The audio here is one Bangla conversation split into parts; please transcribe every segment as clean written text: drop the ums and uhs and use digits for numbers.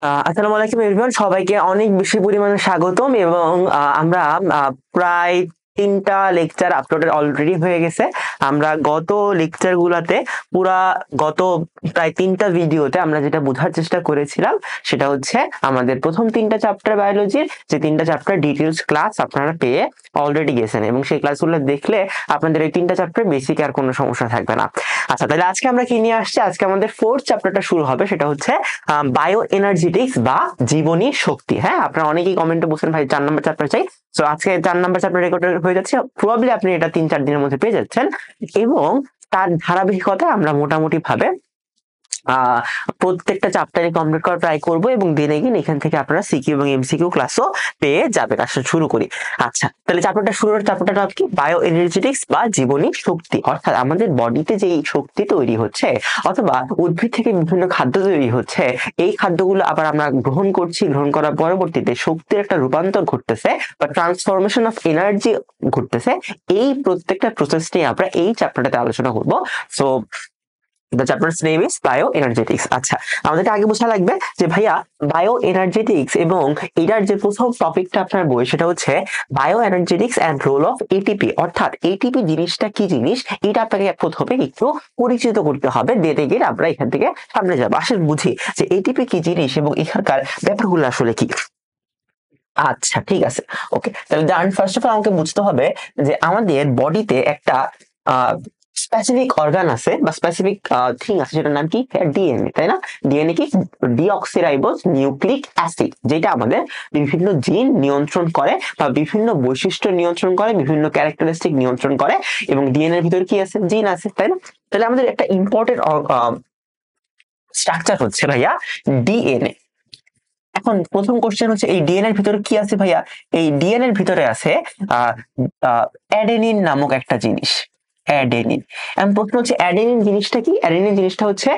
আসসালামু আলাইকুম এভরিওয়ান, সবাইকে অনেক বেশি পরিমাণে স্বাগতম। এবং আমরা প্রায় 3টা লেকচার আপলোডেড অলরেডি হয়ে গেছে। আমরা গত লেকচার গুলাতে গত প্রায় 3টা ভিডিওতে আমরা যেটা বোঝার চেষ্টা করেছিলাম সেটা হচ্ছে আমাদের প্রথম 3টা চ্যাপ্টার বায়োলজির যে 3টা চ্যাপ্টার ডিটেলস ক্লাস আপনারা পেয়ে অলরেডি গেছেন, এবং সেই ক্লাসগুলো দেখলে আপনাদের এই 3টা চ্যাপ্টার বেসিক আর কোনো সমস্যা থাকবে না। আচ্ছা, তাহলে আজকে আমরা কি নিয়ে আসছি? আজকে আমাদের 4th চ্যাপ্টারটা শুরু হবে, সেটা হচ্ছে বায়ো এনার্জেটিক্স বা জীবনী শক্তি। হ্যাঁ, আপনারা অনেকেই কমেন্টে বলছেন ভাই 4 নম্বর চ্যাপ্টার চাই। তো আজকে 4 নম্বর চ্যাপ্টার রেকর্ড হয়ে যাচ্ছে, প্রবাবলি আপনি এটা 3-4 দিনের মধ্যে পেয়ে যাচ্ছেন। এবং তার ধারাবাহিকতা আমরা মোটামুটি ভাবে প্রত্যেকটা চ্যাপ্টারে কমপ্লিট করার ট্রাই করব, এবং দিন এগিন এখান থেকে আপনারা সিকিউ এবং এমসিকিউ ক্লাসও পেয়ে যাবেন। আসলে শুরু করি। আচ্ছা, তাহলে চ্যাপ্টারটা কি? বায়ো এনার্জেটিক্স বা জীবনী শক্তি, অর্থাৎ আমাদের বডিতে যে শক্তি তৈরি হচ্ছে অথবা উদ্ভিদ থেকে বিভিন্ন খাদ্য তৈরি হচ্ছে, এই খাদ্যগুলো আবার আমরা গ্রহণ করছি, গ্রহণ করার পরবর্তীতে শক্তির একটা রূপান্তর ঘটতেছে বা ট্রান্সফরমেশন অফ এনার্জি ঘটতেছে। এই প্রত্যেকটা প্রসেস নিয়ে আমরা এই চ্যাপ্টারটাতে আলোচনা করব। So the chapter's name is bioenergetics। আচ্ছা, আমাদেরকে আগে বোঝা লাগবে যে ভাইয়া বায়ো এনার্জেটিক্স এবং এটার যে প্রথম টপিকটা আপনার বই সেটা হচ্ছে bioenergetics and role of ATP, অর্থাৎ এটিপি জিনিসটা কি জিনিস এটা আপনাকে প্রথমে একটু পরিচিত করতে হবে, দিতে গিয়ে আমরা এখান থেকে সামনে যাবো। আসলে বুঝি যে এটিপি কি জিনিস এবং এখানকার ব্যাপারগুলো আসলে কি। আচ্ছা, ঠিক আছে, ওকে। তাহলে ফার্স্ট অফ অল আমাকে বুঝতে হবে যে আমাদের বডিতে একটা স্পেসিফিক অর্গান আছে বা স্পেসিফিক থিং আছে, সেটার নাম কি? ডিএনএ, তাই না? ডিএনএ কি? ডিঅক্সিরাইবোজ নিউক্লিক অ্যাসিড, যেটা আমাদের বিভিন্ন জিন নিয়ন্ত্রণ করে বা বিভিন্ন বৈশিষ্ট্য নিয়ন্ত্রণ করে, বিভিন্ন ক্যারেক্টারিস্টিক নিয়ন্ত্রণ করে। এবং ডিএনএ এর ভিতরে কি আছে? জিন আছে, তাই না? তাহলে আমাদের একটা ইম্পর্টেন্ট স্ট্রাকচার হচ্ছে ভাইয়া ডিএনএ। এখন প্রথম কোশ্চেন হচ্ছে এই ডিএনএ এর ভিতরে কি আছে ভাইয়া? এই ডিএনএ এর ভিতরে আছে অ্যাডেনিন নামক একটা জিনিস, অ্যাডেনিন। এখন প্রশ্ন হচ্ছে অ্যাডেনিন জিনিসটা কি? অ্যাডেনিন জিনিসটা হচ্ছে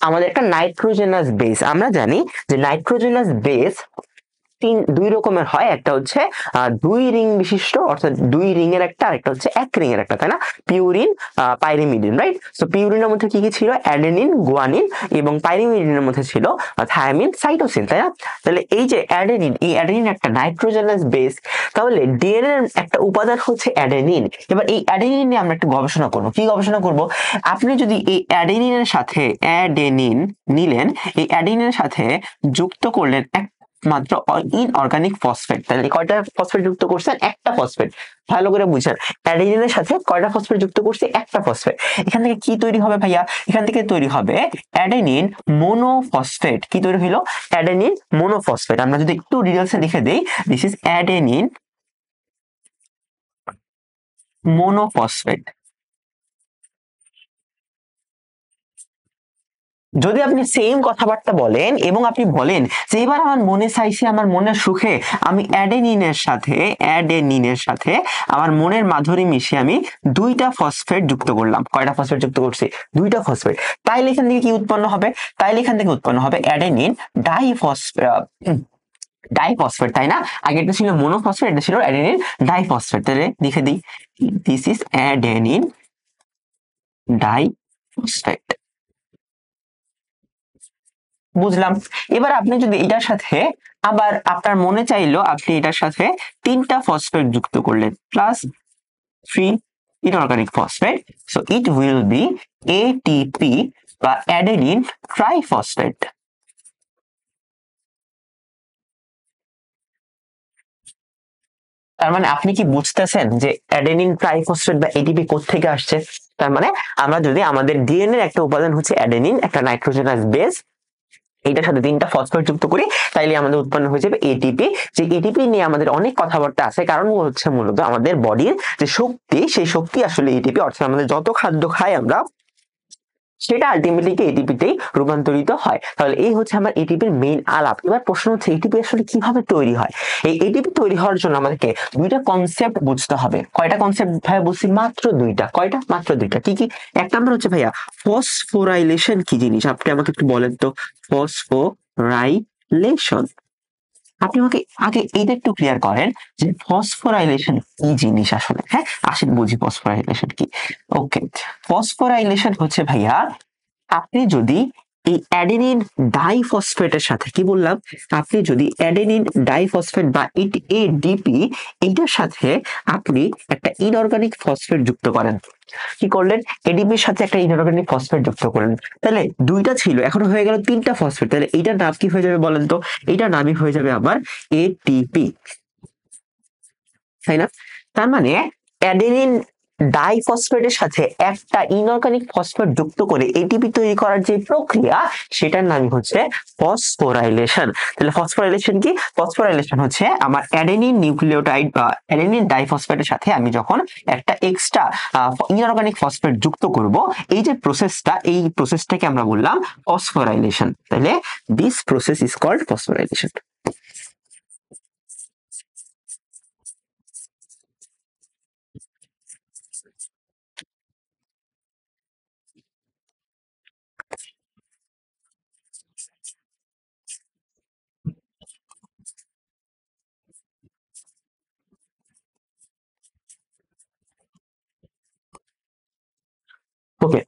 আমাদের একটা নাইট্রোজেনাস বেস। আমরা জানি যে নাইট্রোজেনাস বেস দুই রকমের হয়, একটা হচ্ছে 2 রিং বিশিষ্ট, অর্থাৎ 2 রিং এর একটা, আরেকটা হচ্ছে 1 রিং এর একটা, তাই না? Purine, pyrimidine, right? সো পিউরিনের মধ্যে কি কি ছিল? অ্যাডেনিন, গুয়ানিন, এবং পাইরিমিডিনের মধ্যে ছিল থায়ামিন, সাইটোসিন, তাই না? তাহলে এই যে অ্যাডেনিন, এই অ্যাডেনিন একটা নাইট্রোজেনাস বেস। তাহলে ডিএনএ এর একটা উপাদান হচ্ছে অ্যাডেনিন। এবার এই অ্যাডেনিন নিয়ে আমরা একটু গবেষণা করব। কি গবেষণা করব? আপনি যদি এই অ্যাডেনিনের সাথে অ্যাডেনিন নিলেন, এই অ্যাডেনিনের সাথে যুক্ত করলেন মাত্র ইনঅর্গানিক ফসফেট, তাহলে কয়টা ফসফেট যুক্ত করছেন? একটা ফসফেট। ভালো করে বুঝেন, অ্যাডেনিনের সাথে কয়টা ফসফেট যুক্ত করছে? একটা ফসফেট। এখান থেকে কি তৈরি হবে ভাইয়া? এখান থেকে তৈরি হবে অ্যাডেনিন মোনোফসফেট। কি তৈরি হলো? অ্যাডেনিন মোনোফসফেট। আমরা যদি একটু ডিটেইলসে লিখে দেই, দিস ইজ অ্যাডেনিন মোনোফসফেট। যদি আপনি সেম কথাবার্তা বলেন এবং আপনি বলেন যে এবার আমার মনে চাইছে, আমার মনের সুখে আমি অ্যাডেনিনের সাথে আমার মনের মাধুরী মিশিয়ে আমি 2টা ফসফেট যুক্ত করলাম। কয়টা ফসফেট যুক্ত করছি? 2টা ফসফেট। তাইলে এখান থেকে কি উৎপন্ন হবে? তাইলে এখান থেকে উৎপন্ন হবে অ্যাডেনিন ডাইফসফেট, তাই না? আগে এটা ছিল মোনোফসফেট, এটা ছিল অ্যাডেনিন ডাইফসফেট। তাহলে লিখে দিই, দিস ইজ অ্যাডেনিন ডাইফসফেট। বুঝলাম। এবার আপনি যদি এটার সাথে আবার আপনার মনে চাইলো আপনি এটার সাথে 3টা ফসফেট যুক্ত করলেন, plus 3 inorganic phosphate, so it will be ATP বা অ্যাডেনিন ট্রাইফসফেট। তার মানে আপনি কি বুঝতেছেন যে অ্যাডেনিন ট্রাইফসফেট বা এটিপি কোত্থেকে আসছে? তার মানে আমরা যদি আমাদের ডিএনএ এর একটা উপাদান হচ্ছে অ্যাডেনিন, একটা নাইট্রোজেনাস বেস, এইটার সাথে 3টা ফসফেট যুক্ত করি, তাইলে আমাদের উৎপন্ন হয়ে যাবে এটিপি। যে এটিপি নিয়ে আমাদের অনেক কথাবার্তা আছে, কারণ হচ্ছে মূলত আমাদের বডির যে শক্তি, সেই শক্তি আসলে এটিপি, অর্থাৎ আমাদের যত খাদ্য খাই আমরা সেটা আলটিমেটলি এটিপিতেই রূপান্তরিত হয়। তাহলে এই হচ্ছে আমার এটিপির মেইন আলাপ। এবার প্রশ্ন হচ্ছে এটিপি আসলে কিভাবে তৈরি হয়? এই এটিপি তৈরি হওয়ার জন্য আমাদেরকে 2টা কনসেপ্ট বুঝতে হবে। কয়টা কনসেপ্ট ভাইয়া বুঝছি? মাত্র 2টা। কয়টা? মাত্র 2টা। কি কি? এক নাম্বার হচ্ছে ভাইয়া ফসফোরাইলেশন কি জিনিস, আপনি আমাকে একটু বলেন তো। ফসফোরাইলেশন, আপনি আমাকে আগে এইটা একটু ক্লিয়ার করেন যে ফসফোরাইলেশন কি জিনিস আসলে। হ্যাঁ, আসেন বুঝি ফসফোরাইলেশন কি। ওকে, ফসফোরাইলেশন হচ্ছে ভাইয়া, আপনি যদি এই অ্যাডেনিন ডাইফসফেটের সাথে কি বললাম, আপনি যদি অ্যাডেনিন ডাইফসফেট বা এডিপি এইটার সাথে আপনি একটা ইনঅর্গানিক ফসফেট যুক্ত করেন, কি করলেন, এডিপির সাথে একটা ইনঅর্গানিক ফসফেট যুক্ত করলেন, তাহলে দুইটা ছিল এখন হয়ে গেল তিনটা ফসফেট, তাহলে এইটার নাম কি হয়ে যাবে বলেন তো, এইটার নামই হয়ে যাবে আবার এটিপি, তাই না? তার মানে অ্যাডেনিন ডাইফসফেটের সাথে একটা ইনঅর্গানিক ফসফেট যুক্ত করে এটিপি তৈরি করার যে প্রক্রিয়া সেটার নাম হচ্ছে ফসফোরাইলেশন। তাহলে ফসফোরাইলেশন কি, ফসফোরাইলেশন হচ্ছে আমার অ্যাডেনিন নিউক্লিওটাইড বা অ্যাডেনিন ডাইফসফেটের সাথে আমি যখন একটা এক্সট্রা ইনঅর্গানিক ফসফেট যুক্ত করব, এই যে প্রসেসটা, এই প্রসেসটাকে আমরা বললাম ফসফোরাইলেশন। তাহলে this process is called phosphorylation. Okay,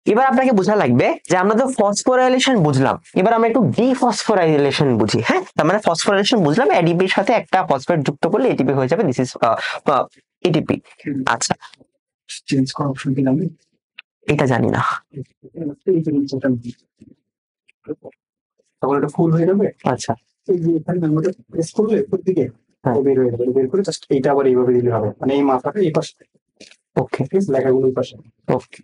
এবার আপনাকে বোঝা লাগবে যে আমরা তো ফসফোরাইলেশন বুঝলাম, এবার আমরা একটু ডিফসফোরাইলেশন বুঝি। হ্যাঁ, তার মানে ফসফোরাইলেশন বুঝলাম, এডিপির সাথে একটা ফসফেট যুক্ত করলে এটিপি হয়ে যাবে, দিস ইজ এটিপি। আচ্ছা, চেঞ্জ করার অপশন কি জানেন? এটা জানি না, তখন এটা ফুল হয়ে যাবে। আচ্ছা এই যে এখানে নাম্বারটা প্রেস করলে উপর দিকে বের হয়ে যাবে, বের করে জাস্ট এইটা আবার এইভাবে দিলে হবে, মানে এই মাথাটা এই পাশে, ওকে লেখাগুলো এই পাশে, ওকে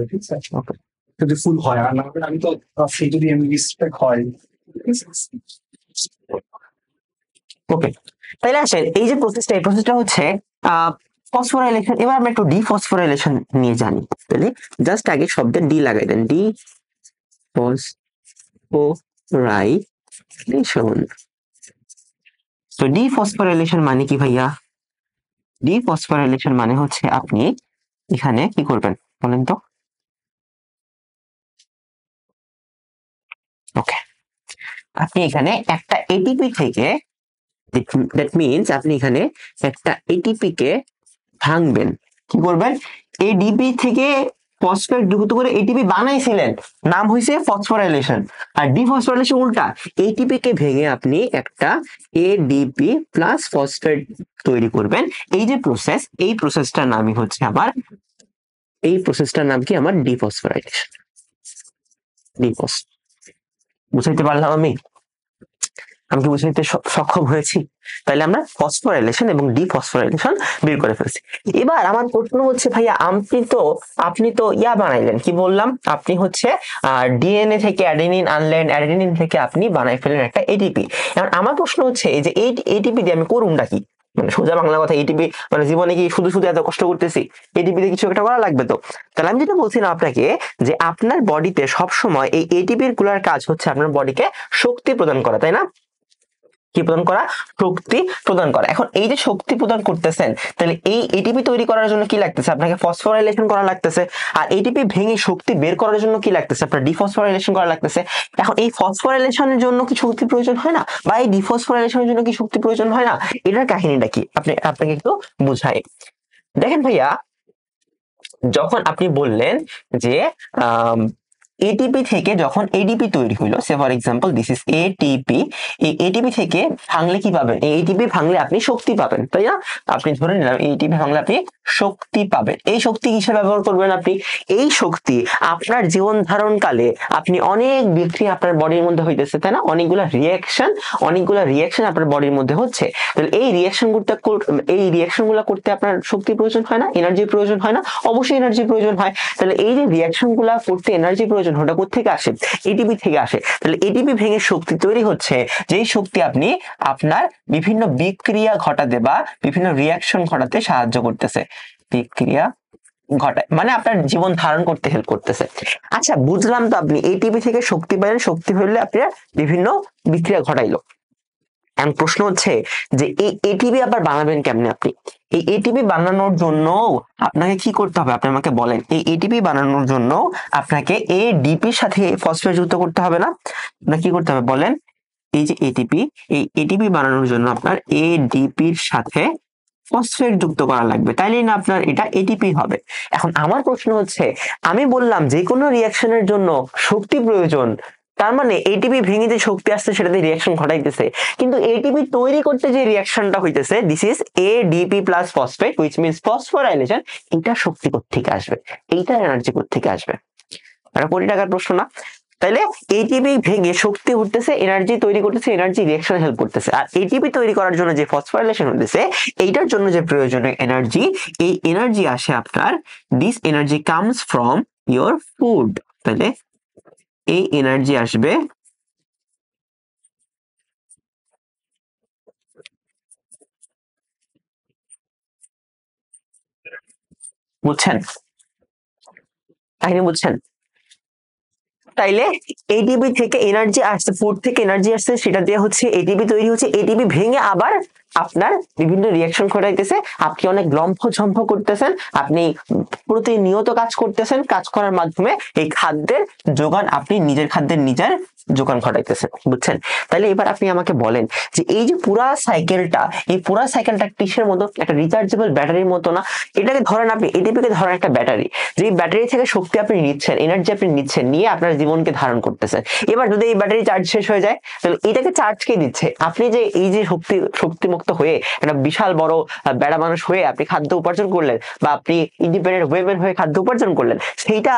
ঠিক আছে? ওকে যদি ফুল হয়, আর না হলে আমি তো সেই যদি এমবি স্পেক হয়, ওকে। তাইলে আসেন এই যে প্রসেসটা, এই প্রসেসটা হচ্ছে ফসফোরাইলেশন। এবার আমরা একটু ডিফসফোরাইলেশন নিয়ে জানি। তাহলে জাস্ট আগে শব্দের ডি লাগাই দেন, ডি ফসফোরাইলেশন। তো ডিফসফোরাইলেশন মানে কি ভাইয়া? ডিফসফোরাইলেশন মানে হচ্ছে আপনি এখানে কি করবেন বলেন তো? ওকে, আপনি এখানে একটা এটিপি থেকে, দ্যাট মিনস আপনি এখানে একটা এটিপি কে ভাঙবেন, কি করবেন, এডিপি থেকে ফসফেট যুক্ত করে এটিপি বানাইছিলেন, নাম হইছে ফসফোরাইলেশন। আর ডিফসফোরাইলেশন উল্টা, এটিপি কে ভেঙে আপনি একটা এডিপি প্লাস ফসফেট তৈরি করবেন। এই যে প্রসেস, এই প্রসেসটার নামই হচ্ছে আমার, এই প্রসেসটার নাম কি আমার ডিফসফোরাইলেশন। ডিফস, বুঝাইতে পারলাম আমি? আমি কি বুঝাইতে সক্ষম হয়েছি? তাহলে আমরা ফসফোরাইলেশন এবং ডিফসফোরাইলেশন বের করে ফেলছি। এবার আমার প্রশ্ন হচ্ছে ভাইয়া, আপনি তো ইয়া বানাইলেন, কি বললাম, আপনি হচ্ছে ডিএনএ থেকে অ্যাডেনিন আনলেন, অ্যাডেনিন থেকে আপনি বানাই ফেলেন একটা এটিপি। এখন আমার প্রশ্ন হচ্ছে এই যে এই এটিপি দিয়ে আমি করুমটা কি, মানে সোজা বাংলা কথা, এটিপি মানে জীবনে কি শুধু শুধু এত কষ্ট করতেছি, এটিপি দিয়ে কিছু একটা করা লাগবে তো। তাহলে আমি যেটা বলছিলাম আপনাকে যে আপনার বডিতে সবসময় এই এটিপির গুলার কাজ হচ্ছে আপনার বডিকে শক্তি প্রদান করা, তাই না? কি প্রদান করা? শক্তি প্রদান করা। এখন এই যে শক্তি প্রদান করতেছেন, তাহলে এই এটিপি তৈরি করার জন্য কি লাগতেছে? আপনাকে ফসফোরাইলেশন করা লাগতেছে। আর এটিপি ভেঙে শক্তি বের করার জন্য কি লাগতেছে? আপনার ডিফসফোরাইলেশন করা লাগতেছে। এখন এই ফসফোরাইলেশনের জন্য কি শক্তি প্রয়োজন হয় না, বা এই ডিফসফোরাইলেশনের জন্য কি শক্তি প্রয়োজন হয় না? এটার কাহিনীটা কি আপনাকে একটু বুঝাই। দেখেন ভাইয়া, যখন আপনি বললেন যে এটিপি থেকে যখন এডিপি তৈরি হইলো, say for example this is ATP, এই এটিপি থেকে ভাঙলে কি পাবেন? এই এটিপি ভাঙলে আপনি শক্তি পাবেন, তাই না? আপনি ধরে নিলাম এটিপি ভাঙলে আপনি শক্তি পাবেন। এই শক্তি কিসে ব্যবহার করবেন আপনি? এই শক্তি আপনার জীবন ধারণ কালে আপনি অনেক বিক্রিয়া আপনার বডির মধ্যে হইতেছে, তাই না? অনেকগুলা রিয়াকশন আপনার বডির মধ্যে হচ্ছে। তাহলে এই রিয়াকশন গুলো করতে আপনার শক্তি প্রয়োজন হয় না, এনার্জির প্রয়োজন হয় না? অবশ্যই এনার্জির প্রয়োজন হয়। তাহলে এই যে রিয়াকশন গুলা করতে এনার্জি প্রয়োজন, ওটা কোথেকে আসে? এটিপি থেকে আসে। তাহলে এটিপি ভেঙে শক্তি তৈরি হচ্ছে, যেই শক্তি আপনি আপনার বিভিন্ন বিক্রিয়া ঘটাতে বা বিভিন্ন রিয়াকশন ঘটাতে সাহায্য করতেছে, বিক্রিয়া ঘটায় মানে আপনার জীবন ধারণ করতে হেল্প করতেছে। আচ্ছা, বুঝলাম তো, আপনি এটিপি থেকে শক্তি পাইলেন, শক্তি হইলে আপনার বিভিন্ন বিক্রিয়া ঘটাইলো। এখন প্রশ্ন হচ্ছে যে এই এটিপি আবার বানাবেন কেমনে আপনি? এই এটিপি বানানোর জন্য আপনাকে কি করতে হবে? আপনি আমাকে বলেন। এই এটিপি বানানোর জন্য আপনাকে এডিপির সাথে ফসফেট যুক্ত করতে হবে না? আপনার কি করতে হবে বলেন? এই যে এটিপি, এই এটিপি বানানোর জন্য আপনার এডিপির সাথে ফসফেট যুক্ত করা লাগবে, তাইলে না আপনার এটা এটিপি হবে। এখন আমার প্রশ্ন হচ্ছে, আমি বললাম যে কোনো রিয়াকশনের জন্য শক্তি প্রয়োজন, তার মানে এটিপি ভেঙে যে শক্তি আসছে সেটাতে রিয়াকশন ঘটাইতেছে, কিন্তু এটিপি তৈরি করতে যে রিয়াকশনটা হইতেছে this is ADP plus phosphate which means phosphorylation, এটা শক্তি কোত্থেকে আসবে, এইটা এনার্জি কোত্থেকে আসবে? এটা কোটি টাকার প্রশ্ন না? তাইলে এটিপি ভেঙে শক্তি উঠতেছে, এনার্জি তৈরি করতেছে, এনার্জি রিঅ্যাকশন হেল্প করতেছে, আর এটিপি তৈরি করার জন্য যে ফসফোরাইলেশন হতেছে এইটার জন্য যে প্রয়োজনীয় এনার্জি, এই এনার্জি আসে আপনার, this energy comes from your food. তাহলে এই এনার্জি আসবে বুঝছেন? কাহিনী বুঝছেন? তাইলে এটিপি থেকে এনার্জি আসছে, ফুড থেকে এনার্জি আসছে, সেটা দিয়ে হচ্ছে এটিপি তৈরি হচ্ছে, এটিপি ভেঙে আবার আপনার বিভিন্ন রিয়াকশন ঘটাইতেছে, আপনি অনেক লম্ফঝম্প করতেছেন, আপনি প্রতিনিয়ত কাজ করতেছেন, কাজ করার মাধ্যমে এই খাদ্যের যোগান, আপনি নিজের খাদ্যের নিজের যোগান ঘটাইতেছেন, বুঝছেন? তাহলে এবার আপনি আমাকে বলেন যে এই যে পুরা সাইকেলটা, এই পুরা সাইকেলটা কিসের মতো? একটা রিচার্জেবল ব্যাটারির মতো না? এটাকে ধরেন, আপনি এটিপিকে ধরেন একটা ব্যাটারি, যে ব্যাটারি থেকে শক্তি আপনি নিচ্ছেন, এনার্জি আপনি নিচ্ছেন, নিয়ে আপনার জীবনকে ধারণ করতেছেন। এবার যদি এই ব্যাটারি চার্জ শেষ হয়ে যায়, তাহলে এটাকে চার্জ কে দিচ্ছে? আপনি যে এই যে শক্তিমুক্ত হয়ে একটা বিশাল বড় বেড়া মানুষ হয়ে আপনি খাদ্য উপার্জন করলেন, বা আপনি ইন্ডিপেন্ডেন্ট ওয়েমেন হয়ে খাদ্য উপার্জন করলেন, সেইটা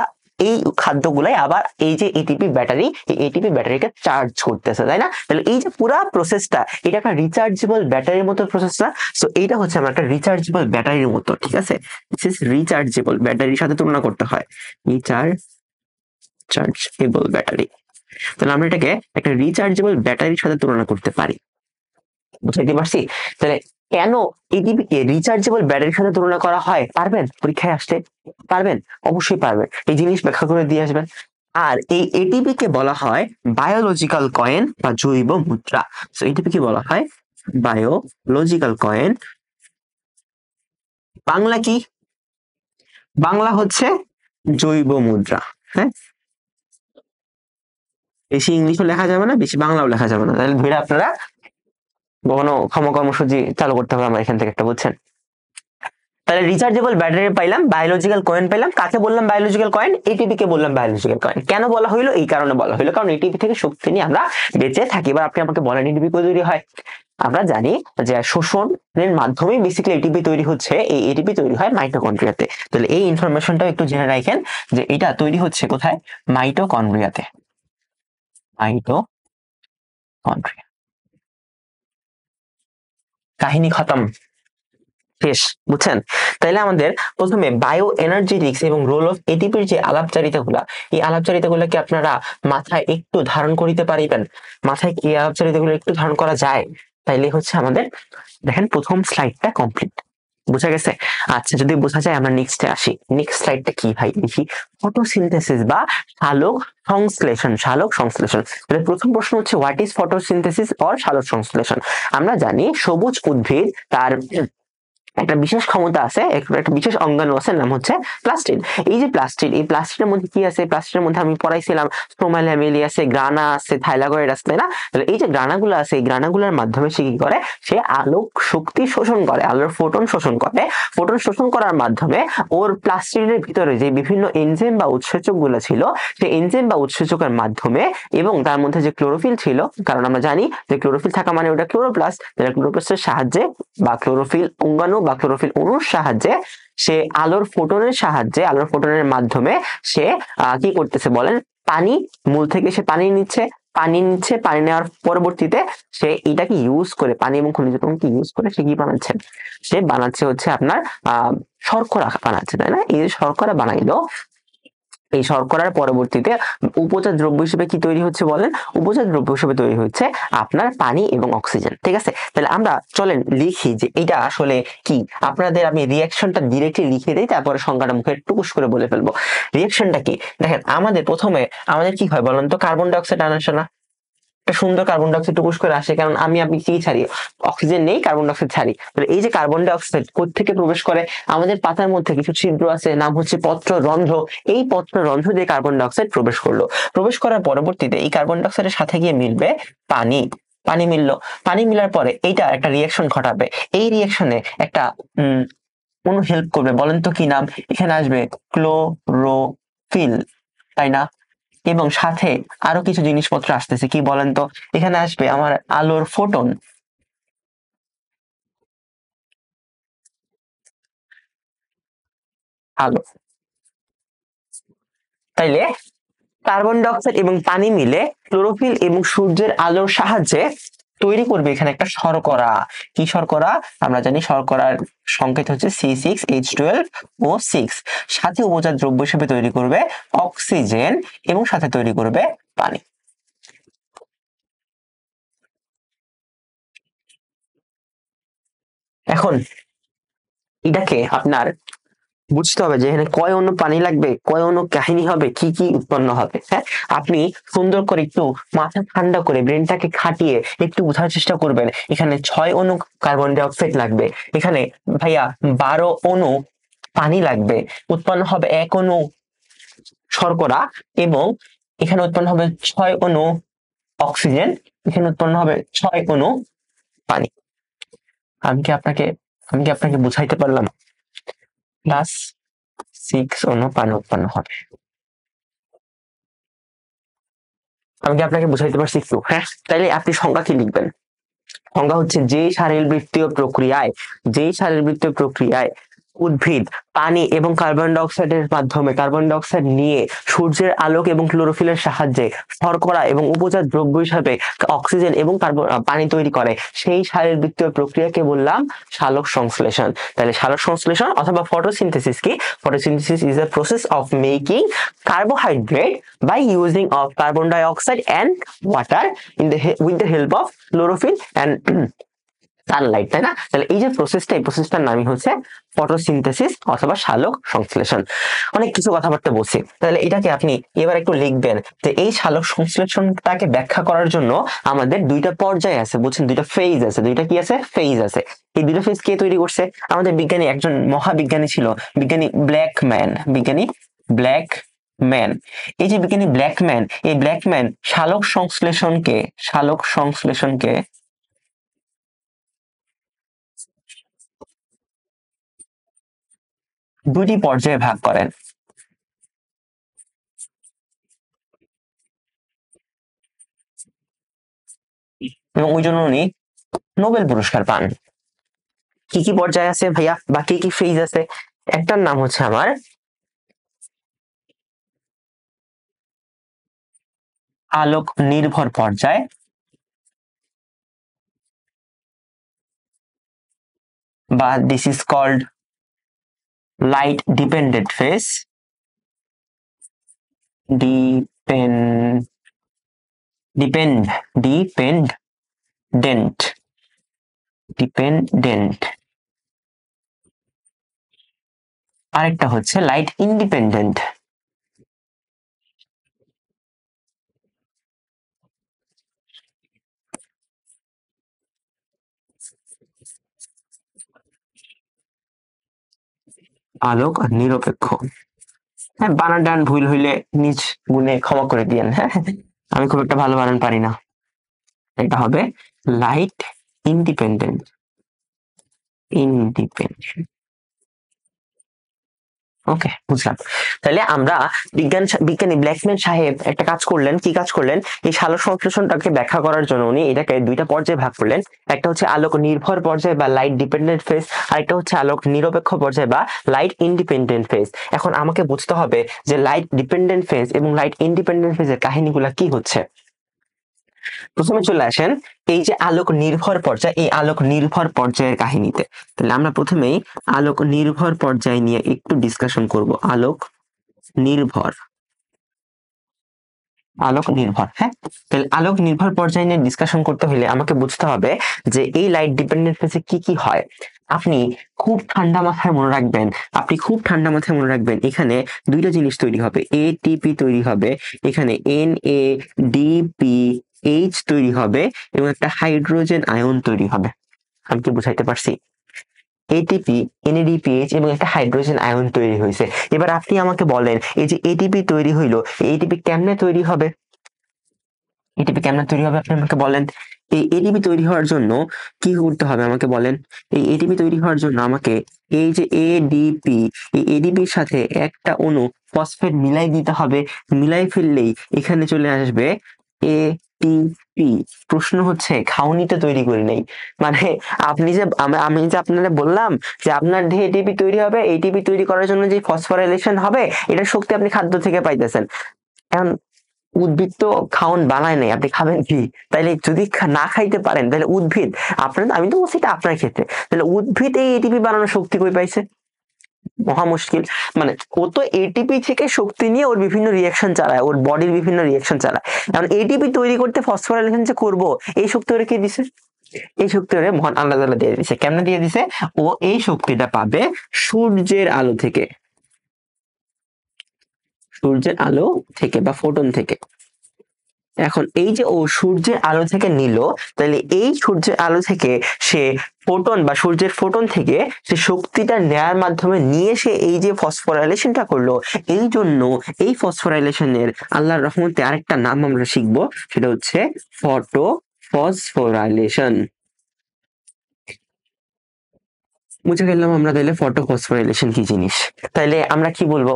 এই খাদ্যগুলাই আবার এই যে এটিপি ব্যাটারি, এই এটিপি ব্যাটারিকে চার্জ করতেছে, তাই না? তাহলে এই যে পুরা প্রসেসটা, এটা একটা রিচার্জেবল ব্যাটারির মতো প্রসেস না? সো এইটা হচ্ছে আমার একটা রিচার্জেবল ব্যাটারির মতো, ঠিক আছে? রিচার্জেবল ব্যাটারির সাথে তুলনা করতে হয়, রিচার্জেবল ব্যাটারি। তাহলে আমরা এটাকে একটা রিচার্জেবল ব্যাটারির সাথে তুলনা করতে পারি, বুঝতে পারছি? তাহলে কেন এটিপিকে রিচার্জেবল ব্যাটারির সাথে তুলনা করা হয়? পারবেন? পরীক্ষায় আসতে পারবেন? অবশ্যই পারবেন, এই জিনিস ব্যাখ্যা করে দিয়ে আসবেন। আর এই এটিপি কে বলা হয় বায়োলজিক্যাল কয়েন বা জৈব মুদ্রা। সো এটিপি কে বলা হয় বায়োলজিক্যাল কয়েন। বাংলা কি? বাংলা হচ্ছে জৈব মুদ্রা। হ্যাঁ, বেশি ইংলিশও লেখা যাবে না, বেশি বাংলাও লেখা যাবে না, তাহলে ধরে আপনারা কোনো কর্মসূচি চালু করতে হবে আমার এখান থেকে একটা, বুঝছেন? তাহলে রিচার্জেবল ব্যাটারি পাইলাম, বায়োলজিক্যাল কয়েন পাইলাম। কাকে বললাম বায়োলজিক্যাল কয়েন? এটিপি কে বললাম বায়োলজিক্যাল কয়েন। কেন বলা হইলো? এই কারণে বলা হইলো, কারণ এটিপি থেকে শক্তি নিয়ে আমরা বেঁচে থাকি। এবার আপনি আমাকে বলেন এটিপি কোথা তৈরি হয়? আমরা জানি যে শোষণের মাধ্যমে বেসিক্যালি এটিপি তৈরি হচ্ছে, এই এটিপি তৈরি হয় মাইটোকন্ড্রিয়াতে। তাহলে এই ইনফরমেশনটাও একটু জেনে রাখেন যে এটা তৈরি হচ্ছে কোথায়? মাইটোকন্ড্রিয়াতে। মাইটোকন্ড্রিয়া। কাহিনী খতম, শেষ, বুঝছেন? তাইলে আমাদের প্রথমে বায়ো এনার্জেটিক্স এবং রোল অফ এটিপির যে আলাপচারিতা গুলা, এই আলাপচারিতা গুলাকে আপনারা মাথায় একটু ধারণ করিতে পারিবেন? মাথায় কি আলাপচারিতা গুলো একটু ধারণ করা যায়? তাইলে হচ্ছে আমাদের দেখেন প্রথম স্লাইডটা কমপ্লিট, বোঝা গেছে? আচ্ছা, যদি বোঝা যায় আমরা নেক্সটে আসি। নেক্সট স্লাইডটা কি ভাই দেখি? ফটোসিনথেসিস বা সালোক সংশ্লেষণ। সালোক সংশ্লেষণ। তাহলে প্রথম প্রশ্ন হচ্ছে হোয়াট ইজ ফটোসিনথেসিস অর সালোক সংশ্লেষণ? আমরা জানি সবুজ উদ্ভিদ তার একটা বিশেষ ক্ষমতা আছে, একটা বিশেষ অঙ্গাণু আছে, নাম হচ্ছে প্লাস্টিড। এই যে প্লাস্টিড, এই প্লাস্টিডের মধ্যে কি আছে? প্লাস্টিডের মধ্যে আমি পড়াইছিলাম স্ট্রোমা ল্যামেলি আছে, গ্রানা আছে, থাইলাকয়েড আছে, তাই না? তাহলে এই যে গ্রানাগুলো আছে, এই গ্রানাগুলোর মাধ্যমে সে কি করে? সে আলোক শক্তি শোষণ করে, আলোর ফোটন শোষণ করে। ফোটন শোষণ করার মাধ্যমে ওর প্লাস্টিডের ভিতরে যে বিভিন্ন এনজাইম বা উৎসেচক গুলো ছিল, সেই এনজাইম বা উৎসেচকের মাধ্যমে, এবং তার মধ্যে যে ক্লোরোফিল ছিল, কারণ আমরা জানি যে ক্লোরোফিল থাকা মানে ওটা ক্লোরোপ্লাস্ট, তাহলে ক্লোরোপ্লাস্টের সাহায্যে বা ক্লোরোফিল অঙ্গাণু বা ক্লোরোফিল অণুর সাহায্যে সে আলোর ফোটনের সাহায্যে, আলোর ফোটনের মাধ্যমে সে কি করতেছে বলেন? পানি, মূল থেকে সে পানি নিচ্ছে, পানি নেওয়ার পরবর্তীতে সে এটাকে ইউজ করে, পানি এবং খনিজ লবণকে ইউজ করে সে কি বানাচ্ছে? সে বানাচ্ছে হচ্ছে আপনার শর্করা বানাচ্ছে, তাই না? এই শর্করা বানাইলো, এই শর্করার পরবর্তীতে উপজাত দ্রব্য হিসেবে কি তৈরি হচ্ছে বলেন? উপজাত দ্রব্য হিসেবে তৈরি হচ্ছে আপনার পানি এবং অক্সিজেন, ঠিক আছে? তাহলে আমরা চলেন লিখি যে এটা আসলে কি। আপনাদের আমি রিঅ্যাকশনটা ডিরেক্টলি লিখে দিই, তারপরে সংজ্ঞাটা মুখে টুকুস করে বলে ফেলবো। রিঅ্যাকশনটা কি? দেখেন, আমাদের প্রথমে আমাদের কি হয় বলেন তো? কার্বন ডাই অক্সাইড আনাসে না? একটা সুন্দর কার্বন ডাই অক্সাইড টুকুস করে আসে, কারণ আপনি কি ছাড়ি? অক্সিজেন নেই, কার্বন ডাই অক্সাইড ছাড়ি। তাহলে এই যে কার্বন ডাই অক্সাইড কোত্থেকে প্রবেশ করে? আমাদের পাতার মধ্যে কিছু ছিদ্র আছে, নাম হচ্ছে পত্ররন্ধ্র। এই পত্ররন্ধ্র দিয়ে কার্বন ডাই অক্সাইড প্রবেশ করলো। প্রবেশ করার পরবর্তীতে এই কার্বন ডাই অক্সাইডের সাথে গিয়ে মিলবে পানি। পানি মিললো, পানি মিলার পরে এইটা একটা রিয়াকশন ঘটাবে, এই রিয়াকশনে একটা অণু হেল্প করবে, বলেন তো কি নাম? এখানে আসবে ক্লোরোফিল, তাই না? এবং সাথে আরো কিছু জিনিসপত্র আসতেছে, কি বলেন তো? এখানে আসবে আমার আলোর ফোটন, আলো। তাইলে কার্বন ডাইঅক্সাইড এবং পানি মিলে ক্লোরোফিল এবং সূর্যের আলোর সাহায্যে তৈরি করবে এখানে একটা শর্করা। কি শর্করা? আমরা জানি শর্করার সংকেত হচ্ছে C6H12O6। সাথে উপজাত দ্রব্য হিসেবে তৈরি করবে অক্সিজেন এবং সাথে তৈরি করবে পানি। এখন এটাকে আপনার বুঝতে হবে যে এখানে কয় অণু পানি লাগবে, কয় অণু কাহিনী হবে, কি কি উৎপন্ন হবে। হ্যাঁ, আপনি সুন্দর করে একটু মাথা ঠান্ডা করে ব্রেনটাকে খাটিয়ে একটু বোঝার চেষ্টা করবেন। এখানে 6 অণু কার্বন ডাই অক্সাইড লাগবে, এখানে ভাইয়া 12 অণু পানি লাগবে, উৎপন্ন হবে 1 অণু শর্করা, এবং এখানে উৎপন্ন হবে 6 অণু অক্সিজেন, এখানে উৎপন্ন হবে 6 অণু পানি। আমি কি আপনাকে বুঝাইতে পারলাম? প্লাস 6 অণু পানি উৎপন্ন হবে। আমি কি আপনাকে বুঝাইতে পারছি একটু? হ্যাঁ, তাইলে আপনি সংজ্ঞা কি লিখবেন? সংজ্ঞা হচ্ছে যেই শারীরবৃত্তীয় প্রক্রিয়ায় উদ্ভিদ পানি এবং কার্বন ডাইঅক্সাইডের মাধ্যমে কার্বন ডাইঅক্সাইড নিয়ে সূর্যের আলোক এবং ক্লোরোফিলের সাহায্যে শর্করা এবং উপজাত দ্রব্য হিসাবে অক্সিজেন এবং পানি তৈরি করে, সেই শারীরবৃত্তীয় প্রক্রিয়াকে বললাম সালোক সংশ্লেষণ। তাহলে সালোক সংশ্লেষণ অথবা ফটোসিনথেসিস কি? Photosynthesis is a process of making carbohydrate by using of carbon dioxide and water with the help of chlorophyll and Sunlight, তাই না? তাহলে এই যে এই প্রসেসটার নামই হচ্ছে ফটোসিনথেসিস অথবা সালোক সংশ্লেষণ। অনেক কিছু কথাবার্তা বলছি, তাহলে এটাকে আপনি এবার একটু লিখবেন যে এই সালোক সংশ্লেষণটাকে ব্যাখ্যা করার জন্য আমাদের দুইটা পর্যায় আছে, বুঝছেন? দুইটা ফেজ আছে। দুইটা কি আছে? ফেজ আছে। এই দুইটা ফেজ কে তৈরি করছে? আমাদের বিজ্ঞানী, একজন মহাবিজ্ঞানী ছিল, বিজ্ঞানী ব্ল্যাকম্যান। এই যে বিজ্ঞানী ব্ল্যাকম্যান, এই ব্ল্যাকম্যান সালোক সংশ্লেষণকে দুটি পর্যায়ে ভাগ করেন। এবং ওই জন্য উনি নোবেল পুরস্কার পান। কি কি পর্যায়ে আছে ভাইয়া, বা কি কি ফেজ আছে? একটার নাম হচ্ছে আমার আলোক নির্ভর পর্যায়, বা this is called light dependent phase. Dependent. আরেকটা হচ্ছে লাইট ইন্ডিপেন্ডেন্ট। আলোক নিরপেক্ষ। হ্যাঁ, বানান টান ভুল হইলে নিজ গুণে ক্ষমা করে দিয়েন। হ্যাঁ, আমি খুব একটা ভালো বানান পারি না। এটা হবে লাইট ইন্ডিপেন্ডেন্ট। ওকে, বুঝলাম। তাহলে আমরা বিজ্ঞানী ব্ল্যাকম্যান সাহেব একটা কাজ করলেন। কি কাজ করলেন? এই সালোক সংশ্লেষণটাকে ব্যাখ্যা করার জন্য উনি এটাকে দুইটা পর্যায়ে ভাগ করলেন। একটা হচ্ছে আলোক নির্ভর পর্যায় বা লাইট ডিপেন্ডেন্ট ফেজ, আর একটা হচ্ছে আলোক নিরপেক্ষ পর্যায় বা লাইট ইন্ডিপেন্ডেন্ট ফেজ। এখন আমাকে বুঝতে হবে যে লাইট ডিপেন্ডেন্ট ফেজ এবং লাইট ইন্ডিপেন্ডেন্ট ফেজের কাহিনীগুলা কি হচ্ছে। প্রথমে চলে আসেন এই যে আলোক নির্ভর পর্যায়, এই আলোক নির্ভর পর্যায়ের কাহিনীতে। তাহলে আমরা প্রথমেই আলোক নির্ভর পর্যায় নিয়ে একটু ডিসকাশন করব। আলোক নির্ভর। হ্যাঁ, তাহলে আলোক নির্ভর পর্যায় নিয়ে ডিসকাশন করতে হলে আমাকে বুঝতে হবে যে এই লাইট ডিপেন্ডেন্ট ফেজে কি কি হয়। আপনি খুব ঠান্ডা মাথায় মনে রাখবেন, এখানে দুইটা জিনিস তৈরি হবে, এটিপি তৈরি হবে, এখানে NADPH তৈরি হবে, এবং একটা হাইড্রোজেন আয়ন তৈরি হবে। আমি কি বুঝাইতে পারছি? এটিপি, NADPH এবং একটা হাইড্রোজেন আয়ন তৈরি হয়েছে। এবার আপনি আমাকে বলেন, এই যে এটিপি তৈরি হইলো, এটিপি কেমনে তৈরি হবে? আপনি আমাকে বলেন। এই এটিপি তৈরি হওয়ার জন্য কি করতে হবে আমাকে বলেন? এই এটিপি তৈরি হওয়ার জন্য আমাকে এই যে এডিপি, এই এডিপির সাথে একটা অণু ফসফেট মিলাই দিতে হবে। মিলাই ফেললেই এখানে চলে আসবে এটিপি। প্রশ্ন হচ্ছে খাউনিতে তৈরি করি নাই, মানে আপনি যে আমি যে আপনারা বললাম যে আপনার দেহে এটিপি তৈরি হবে, এটিপি তৈরি করার জন্য যে ফসফোরাইলেশন হবে এটার শক্তি আপনি খাদ্য থেকে পাইতেছেন। এখন উদ্ভিদ তো খাওন বানায় নাই, আপনি খাবেন কি? তাইলে যদি না খাইতে পারেন তাহলে উদ্ভিদ আপনার, আমি তো বলছি এটা আপনার ক্ষেত্রে, তাহলে উদ্ভিদ এই এটিপি বানানোর শক্তি কই পাইছে? মহা মুশকিল। মানে ও তো এটিপি থেকে শক্তি নিয়ে ওর বিভিন্ন রিয়াকশন চালায়, ওর বডির বিভিন্ন রিয়াকশন চালায়। এখন এটিপি তৈরি করতে ফসফোরাইলেশন যে করবো, এই শক্তি ওরা কে দিছে? এই শক্তি ওরা মহান আল্লাহ তাআলা দিয়ে দিছে। কেমনে দিয়ে দিছে? ও এই শক্তিটা পাবে সূর্যের আলো থেকে, সূর্যের আলো থেকে বা ফোটন থেকে। এখন এই যে ও সূর্যের আলো থেকে নিল, তাহলে এই সূর্যের আলো থেকে সে ফোটন বা সূর্যের ফোটন থেকে সে শক্তিটা নেয়ার মাধ্যমে নিয়ে সে এই যে ফসফোরাইলেশনটা করলো, এই জন্য এই ফসফোরাইলেশনের আল্লাহর রহমতে আরেকটা নাম আমরা শিখবো, সেটা হচ্ছে ফটো ফসফোরাইলেশন। বুঝে গেলাম আমরা তাহলে ফটো ফসফোরাইলেশন কি জিনিস। তাইলে আমরা কি বলবো?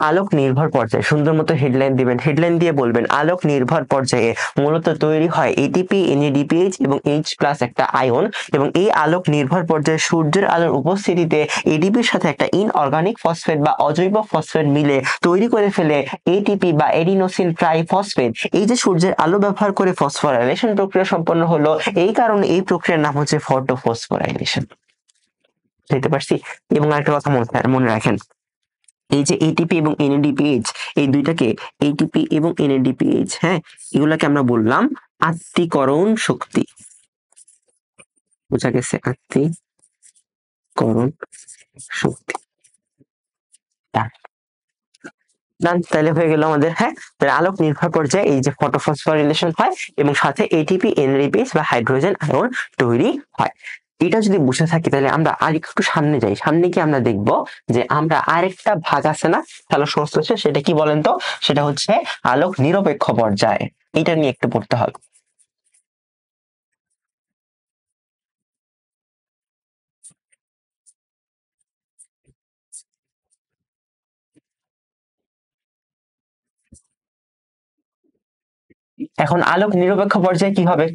আলোক নির্ভর পর্যায়ে, সুন্দর মতো হেডলাইন দিবেন, হেডলাইন দিয়ে বলবেন আলোক নির্ভর পর্যায়ে মূলত তৈরি হয় এটিপি, এনএডিপিএইচ এবং H+ একটা আয়ন, এবং এই আলোক নির্ভর পর্যায়ে সূর্যের আলোর উপস্থিতিতে এটিপির সাথে একটা ইনঅর্গানিক ফসফেট বা অজৈব ফসফেট মিলে তৈরি করে ফেলে এটিপি বা এডিনোসিন ট্রাইফসফেট। এই যে সূর্যের আলো ব্যবহার করে ফসফোরাইলেশন প্রক্রিয়া সম্পন্ন হলো, এই কারণে এই প্রক্রিয়ার নাম হচ্ছে ফটো ফসফোরাইলেশন। বুঝতে পারছি? এবং আরেকটা কথা মনে রাখেন, এই যে এটিপি এবং এনএডিপিএইচ, এই দুইটাকে, এটিপি এবং এনএডিপিএইচ, হ্যাঁ, এগুলাকে আমরা বললাম আত্তীকরণ শক্তি। বোঝা গেছে? আত্তীকরণ শক্তি। তাহলে হয়ে গেল আমাদের, হ্যাঁ, তাহলে আলোক নির্ভর পর্যায়ে এই যে ফটোফসফোরাইলেশন হয় এবং সাথে এটিপি, এনএডিপিএইচ বা হাইড্রোজেন আয়ন তৈরি হয়। এটা যদি বুঝে থাকি তাহলে আমরা আর একটু সামনে যাই। সামনে কি আমরা দেখব যে আমরা আরেকটা ভাগ আছে না আলোক সংশ্লেষে, সেটা কি বলেন তো? সেটা হচ্ছে আলোক নিরপেক্ষ পর্যায়। এটা নিয়ে একটু পড়তে হবে। এখন আলোক নিরপেক্ষ পর্যায়ে কি হবে?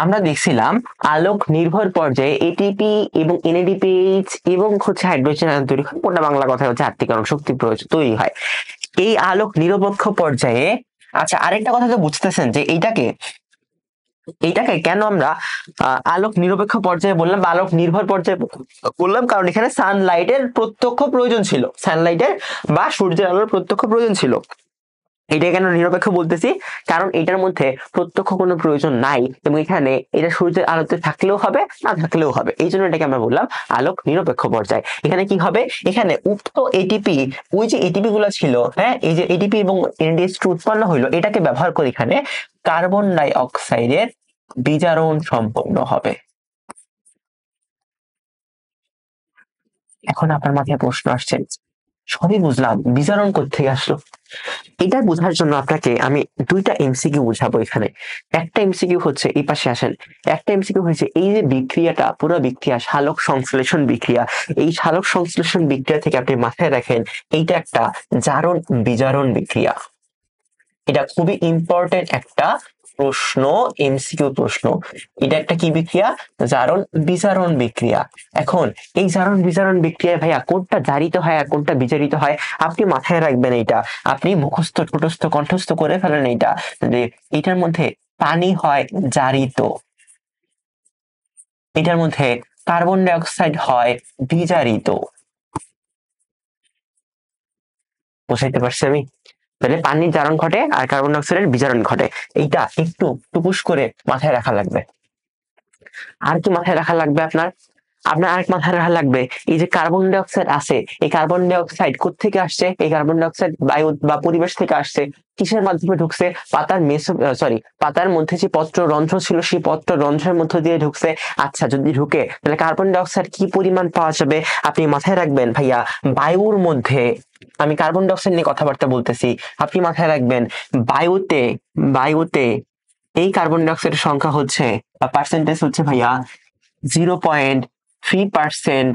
আমরা দেখছিলাম আলোক নির্ভর পর্যায়ে এটিপি এবং এনএডিপিএইচ এবং হচ্ছে হাইড্রোজেন আয়ন তৈরি হয়। মোটা বাংলা কথা হচ্ছে আত্তীকরণ শক্তি তৈরি হয় এই আলোক নিরপেক্ষ পর্যায়ে। আচ্ছা, আরেকটা কথা তো বুঝতেছেন যে এইটাকে কেন আমরা আলোক নিরপেক্ষ পর্যায়ে বললাম বা আলোক নির্ভর পর্যায়ে বললাম? কারণ এখানে সানলাইটের প্রত্যক্ষ প্রয়োজন ছিল, সানলাইটের বা সূর্যের আলোর প্রত্যক্ষ প্রয়োজন ছিল। এটা কেন নিরপেক্ষ বলতেছি? কারণ এটার মধ্যে প্রত্যক্ষ কোনো প্রয়োজন নাই এবং এখানে এটা সূর্যের আলোতে থাকলেও হবে, না থাকলেও হবে, এই জন্য এটাকে আমরা বললাম আলোক নিরপেক্ষ পর্যায়। এখানে কি হবে? এখানে উক্ত এটিপি, ওই যে এটিপি গুলো ছিল, হ্যাঁ, এই যে এটিপি এবং NADH2 উৎপন্ন হইলো, এটাকে ব্যবহার করে এখানে কার্বন ডাই অক্সাইডের বিজারণ সম্পন্ন হবে। এখন আপনার মাথায় প্রশ্ন আসছে, সবই বুঝলাম, বিজারণ কোত্থেকে আসলো? এটা বোঝার জন্য আপনাকে আমি দুইটা এমসিকিউ বুঝাবো এখানে। একটা এমসিকিউ হচ্ছে, এই পাশে আসেন, একটা এমসিকিউ হচ্ছে এই যে বিক্রিয়াটা, পুরো বিক্রিয়া সালোক সংশ্লেষণ বিক্রিয়া, এই সালোক সংশ্লেষণ বিক্রিয়া থেকে আপনি মাথায় রাখেন এইটা একটা জারণ বিজারণ বিক্রিয়া। এটা খুবই ইম্পর্টেন্ট একটা প্রশ্ন, এমসিকিউ প্রশ্ন। এটা একটা কি বিক্রিয়া? জারণ বিজারণ বিক্রিয়া। এখন এই জারণ বিজারণ বিক্রিয়ায় ভাইয়া কোনটা জারিত হয় আর কোনটা বিজারিত হয় আপনি মাথায় রাখবেন। এইটা আপনি মুখস্থ ঠোঁটস্থ কণ্ঠস্থ করে ফেলেন এইটা, যে এটার মধ্যে পানি হয় জারিত, এটার মধ্যে কার্বন ডাই অক্সাইড হয় বিজারিত। বুঝাইতে পারছি আমি? তাহলে পানির জারণ ঘটে আর কার্বন ডাই অক্সাইডের বিজারণ ঘটে, এইটা একটু টুকুস করে মাথায় রাখা লাগবে। আর কি মাথায় রাখা লাগবে আপনার? আপনার আরেক মাথায় রাখা লাগবে, এই যে কার্বন ডাই অক্সাইড আছে, এই কার্বন ডাই অক্সাইড কোত্থেকে আসছে? এই কার্বন ডাই অক্সাইড বায়ু বা পরিবেশ থেকে আসছে। কিসের মাধ্যমে ঢুকছে? পাতার পাতার মধ্যে যে পত্র রন্ধ্র ছিল সেই পত্র রন্ধ্রের মধ্য দিয়ে ঢুকছে। আচ্ছা, যদি ঢুকে তাহলে কার্বন ডাই অক্সাইড কি পরিমাণ পাওয়া যাবে? আপনি মাথায় রাখবেন ভাইয়া, বায়ুর মধ্যে, আমি কার্বন ডাই অক্সাইড নিয়ে কথাবার্তা বলতেছি, আপনি মাথায় রাখবেন বায়ুতে, বায়ুতে এই কার্বন ডাই অক্সাইডের সংখ্যা হচ্ছে বা পার্সেন্টেজ হচ্ছে ভাইয়া 0.3%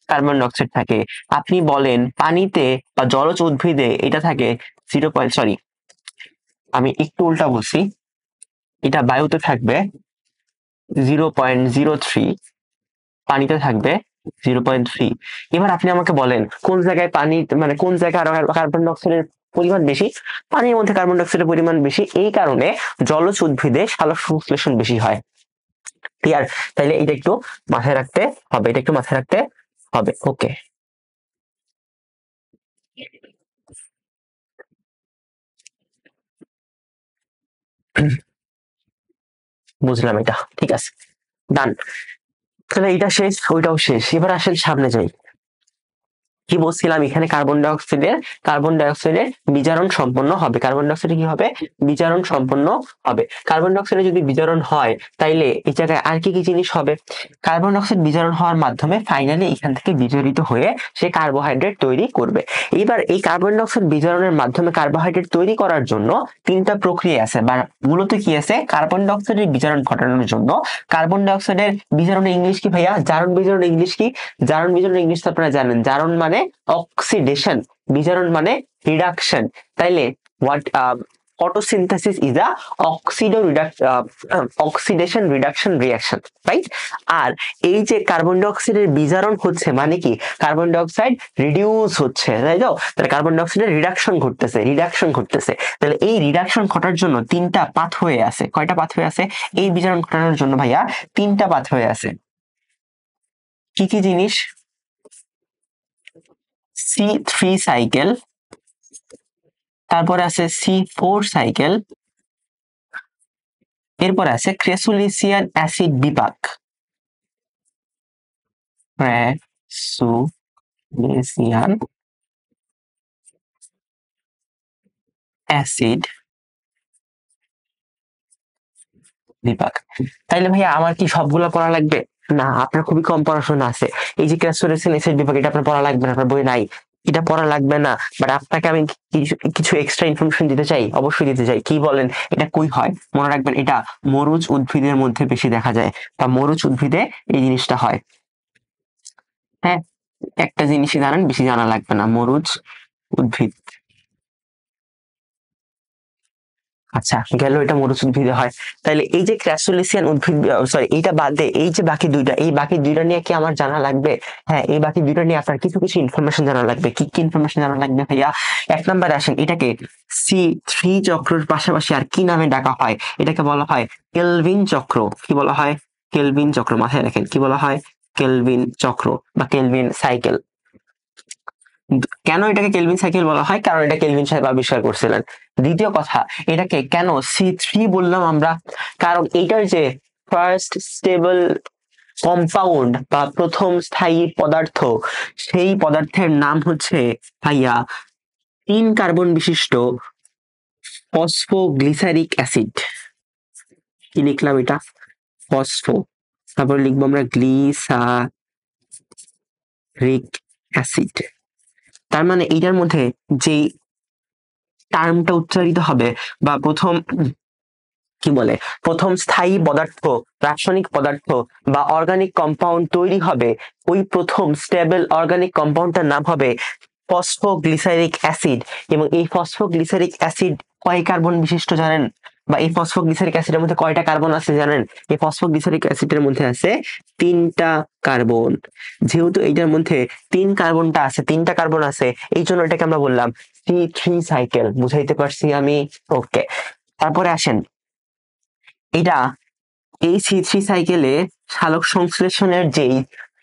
কার্বন ডাই অক্সাইড থাকে। আপনি বলেন পানিতে বা জলজ উদ্ভিদে এটা থাকে সরি আমি একটু উল্টা বলছি, এটা বায়ুতে থাকবে 0.03, পানিতে থাকবে 0.3। এবার আপনি আমাকে বলেন কোন জায়গায় পানি মানে কোন জায়গায় কার্বন ডাই অক্সাইডের পরিমাণ বেশি? পানির মধ্যে কার্বন ডাই অক্সাইডের পরিমাণ বেশি, এই কারণে জলজ উদ্ভিদে সালোক সংশ্লেষণ বেশি হয়। ক্লিয়ার? তাইলে এটা একটু মাথায় রাখতে হবে, এটা একটু মাথায় রাখতে হবে। ওকে, বুঝলাম, এটা ঠিক আছে, ডান। তাহলে এটা শেষ, ওইটাও শেষ। এবার আসেন সামনে যাই। কি বলছিলাম, এখানে কার্বন ডাই অক্সাইডের বিজারণ সম্পন্ন হবে। কার্বন ডাই অক্সাইডে কি হবে? বিজারণ সম্পন্ন হবে। কার্বন ডাই অক্সাইডে যদি বিজারণ হয় তাইলে এই জায়গায় আর কি কি জিনিস হবে? কার্বন ডাই অক্সাইড বিজারণ হওয়ার মাধ্যমে ফাইনালি এখান থেকে বিজারিত হয়ে সে কার্বোহাইড্রেট তৈরি করবে। এবার এই কার্বন ডাই অক্সাইড বিজারণের মাধ্যমে কার্বোহাইড্রেট তৈরি করার জন্য তিনটা প্রক্রিয়া আছে, বা মূলত কি আছে? কার্বন ডাই অক্সাইডের বিজারণ ঘটানোর জন্য কার্বন ডাই অক্সাইডের বিজারণের ইংলিশ কি ভাইয়া? জারণ বিজারণ ইংলিশ কি? জারণ বিজারণ ইংলিশ তো আপনারা জানেন, জারণ মানে অক্সিডেশন, বিজারণ মানে রিডাকশন। তাইলে what photosynthesis is a oxidation reduction reaction, right? আর এই যে কার্বন ডাই অক্সাইডের বিজারণ হচ্ছে মানে কি? কার্বন ডাই অক্সাইড রিডিউস হচ্ছে, তাই তো? তাহলে কার্বন ডাই অক্সাইডের রিডাকশন ঘটতেছে। তাহলে এই রিডাকশন ঘটার জন্য তিনটা পাথওয়ে আছে। কয়টা পাথওয়ে আছে এই বিজারণ ঘটানোর জন্য ভাইয়া? তিনটা পাথওয়ে আছে। কি কি জিনিস? C3 সাইকেল, তারপরে আছে C4 সাইকেল, এরপর আছে ক্রেসুলিসিয়ান অ্যাসিড বিপাক। ক্রেসুলিসিয়ান অ্যাসিড বিপাক। তাইলে ভাইয়া আমার কি সবগুলো পড়া লাগবে? না, আপনার খুবই কম পড়াশোনা আছে। এই যে ক্রেসুলিসিয়ান অ্যাসিড বিপাক, এটা আপনার পড়া লাগবে না, আপনার বই নাই, এটা পড়া লাগবে না। বাট আপনাকে আমি কিছু এক্সট্রা ইনফরমেশন দিতে চাই, অবশ্যই দিতে চাই। কি বলেন? এটা কই হয় মনে রাখবেন, এটা মরুজ উদ্ভিদের মধ্যে বেশি দেখা যায়, বা মরুজ উদ্ভিদে এই জিনিসটা হয়। হ্যাঁ, একটা জিনিসই জানেন, বেশি জানা লাগবে না, মরুজ উদ্ভিদ। আচ্ছা গেল, এটা মরুজ উদ্ভিদে হয়। তাহলে এই যে ক্র্যাসুলিসিয়ান উদ্ভিদ, সরি এইটা বাদে এই যে বাকি দুইটা, এই বাকি দুইটা নিয়ে কি আমার জানা লাগবে? হ্যাঁ, এই বাকি দুইটা নিয়ে আপনার কিছু কিছু ইনফরমেশন জানা লাগবে। কি কি ইনফরমেশন জানা লাগবে ভাইয়া? এক নম্বরে আসেন, এটাকে C3 চক্রের পাশাপাশি আর কি নামে ডাকা হয়? এটাকে বলা হয় কেলভিন চক্র। কি বলা হয়? কেলভিন চক্র। মাথায় রাখেন, কি বলা হয়? কেলভিন চক্র বা কেলভিন সাইকেল। কেন এটাকে কেলভিন সাইকেল বলা হয়? কারণ এটা কেলভিন সাহেব আবিষ্কার করছিলেন। দ্বিতীয় কথা, এটাকে কেন C3 বললাম আমরা? কারণ এটার যে ফার্স্ট স্টেবল কম্পাউন্ড বা প্রথম স্থায়ী পদার্থ, সেই পদার্থের নাম হচ্ছে ভাইয়া 3 কার্বন বিশিষ্ট ফসফোগ্লিসারিক অ্যাসিড। কি লিখলাম এটা? ফসফো, তারপর লিখবো আমরা গ্লিসারিক অ্যাসিড। তার মানে এইটার মধ্যে যে টার্মটা উচ্চারিত হবে বা প্রথম স্থায়ী পদার্থ, রাসায়নিক পদার্থ বা অর্গানিক কম্পাউন্ড তৈরি হবে, ওই প্রথম স্টেবল অর্গানিক কম্পাউন্ডটার নাম হবে ফসফোগ্লিসারিক অ্যাসিড। এবং এই ফসফোগ্লিসারিক অ্যাসিড কয় কার্বন বিশিষ্ট জানেন? বা এই ফসফোগ্লিসারিক অ্যাসিডের মধ্যে কয়টা কার্বন আছে জানেন? এই ফসফোগ্লিসারিক অ্যাসিডের মধ্যে আছে 3টা কার্বন। যেহেতু এইটার মধ্যে 3টা কার্বন আছে, এই জন্য এটাকে আমরা বললাম C3 সাইকেল। বুঝাইতে পারছি আমি? ওকে, তারপরে আসেন, এটা এই C3 সাইকেলে সালোক সংশ্লেষণের যেই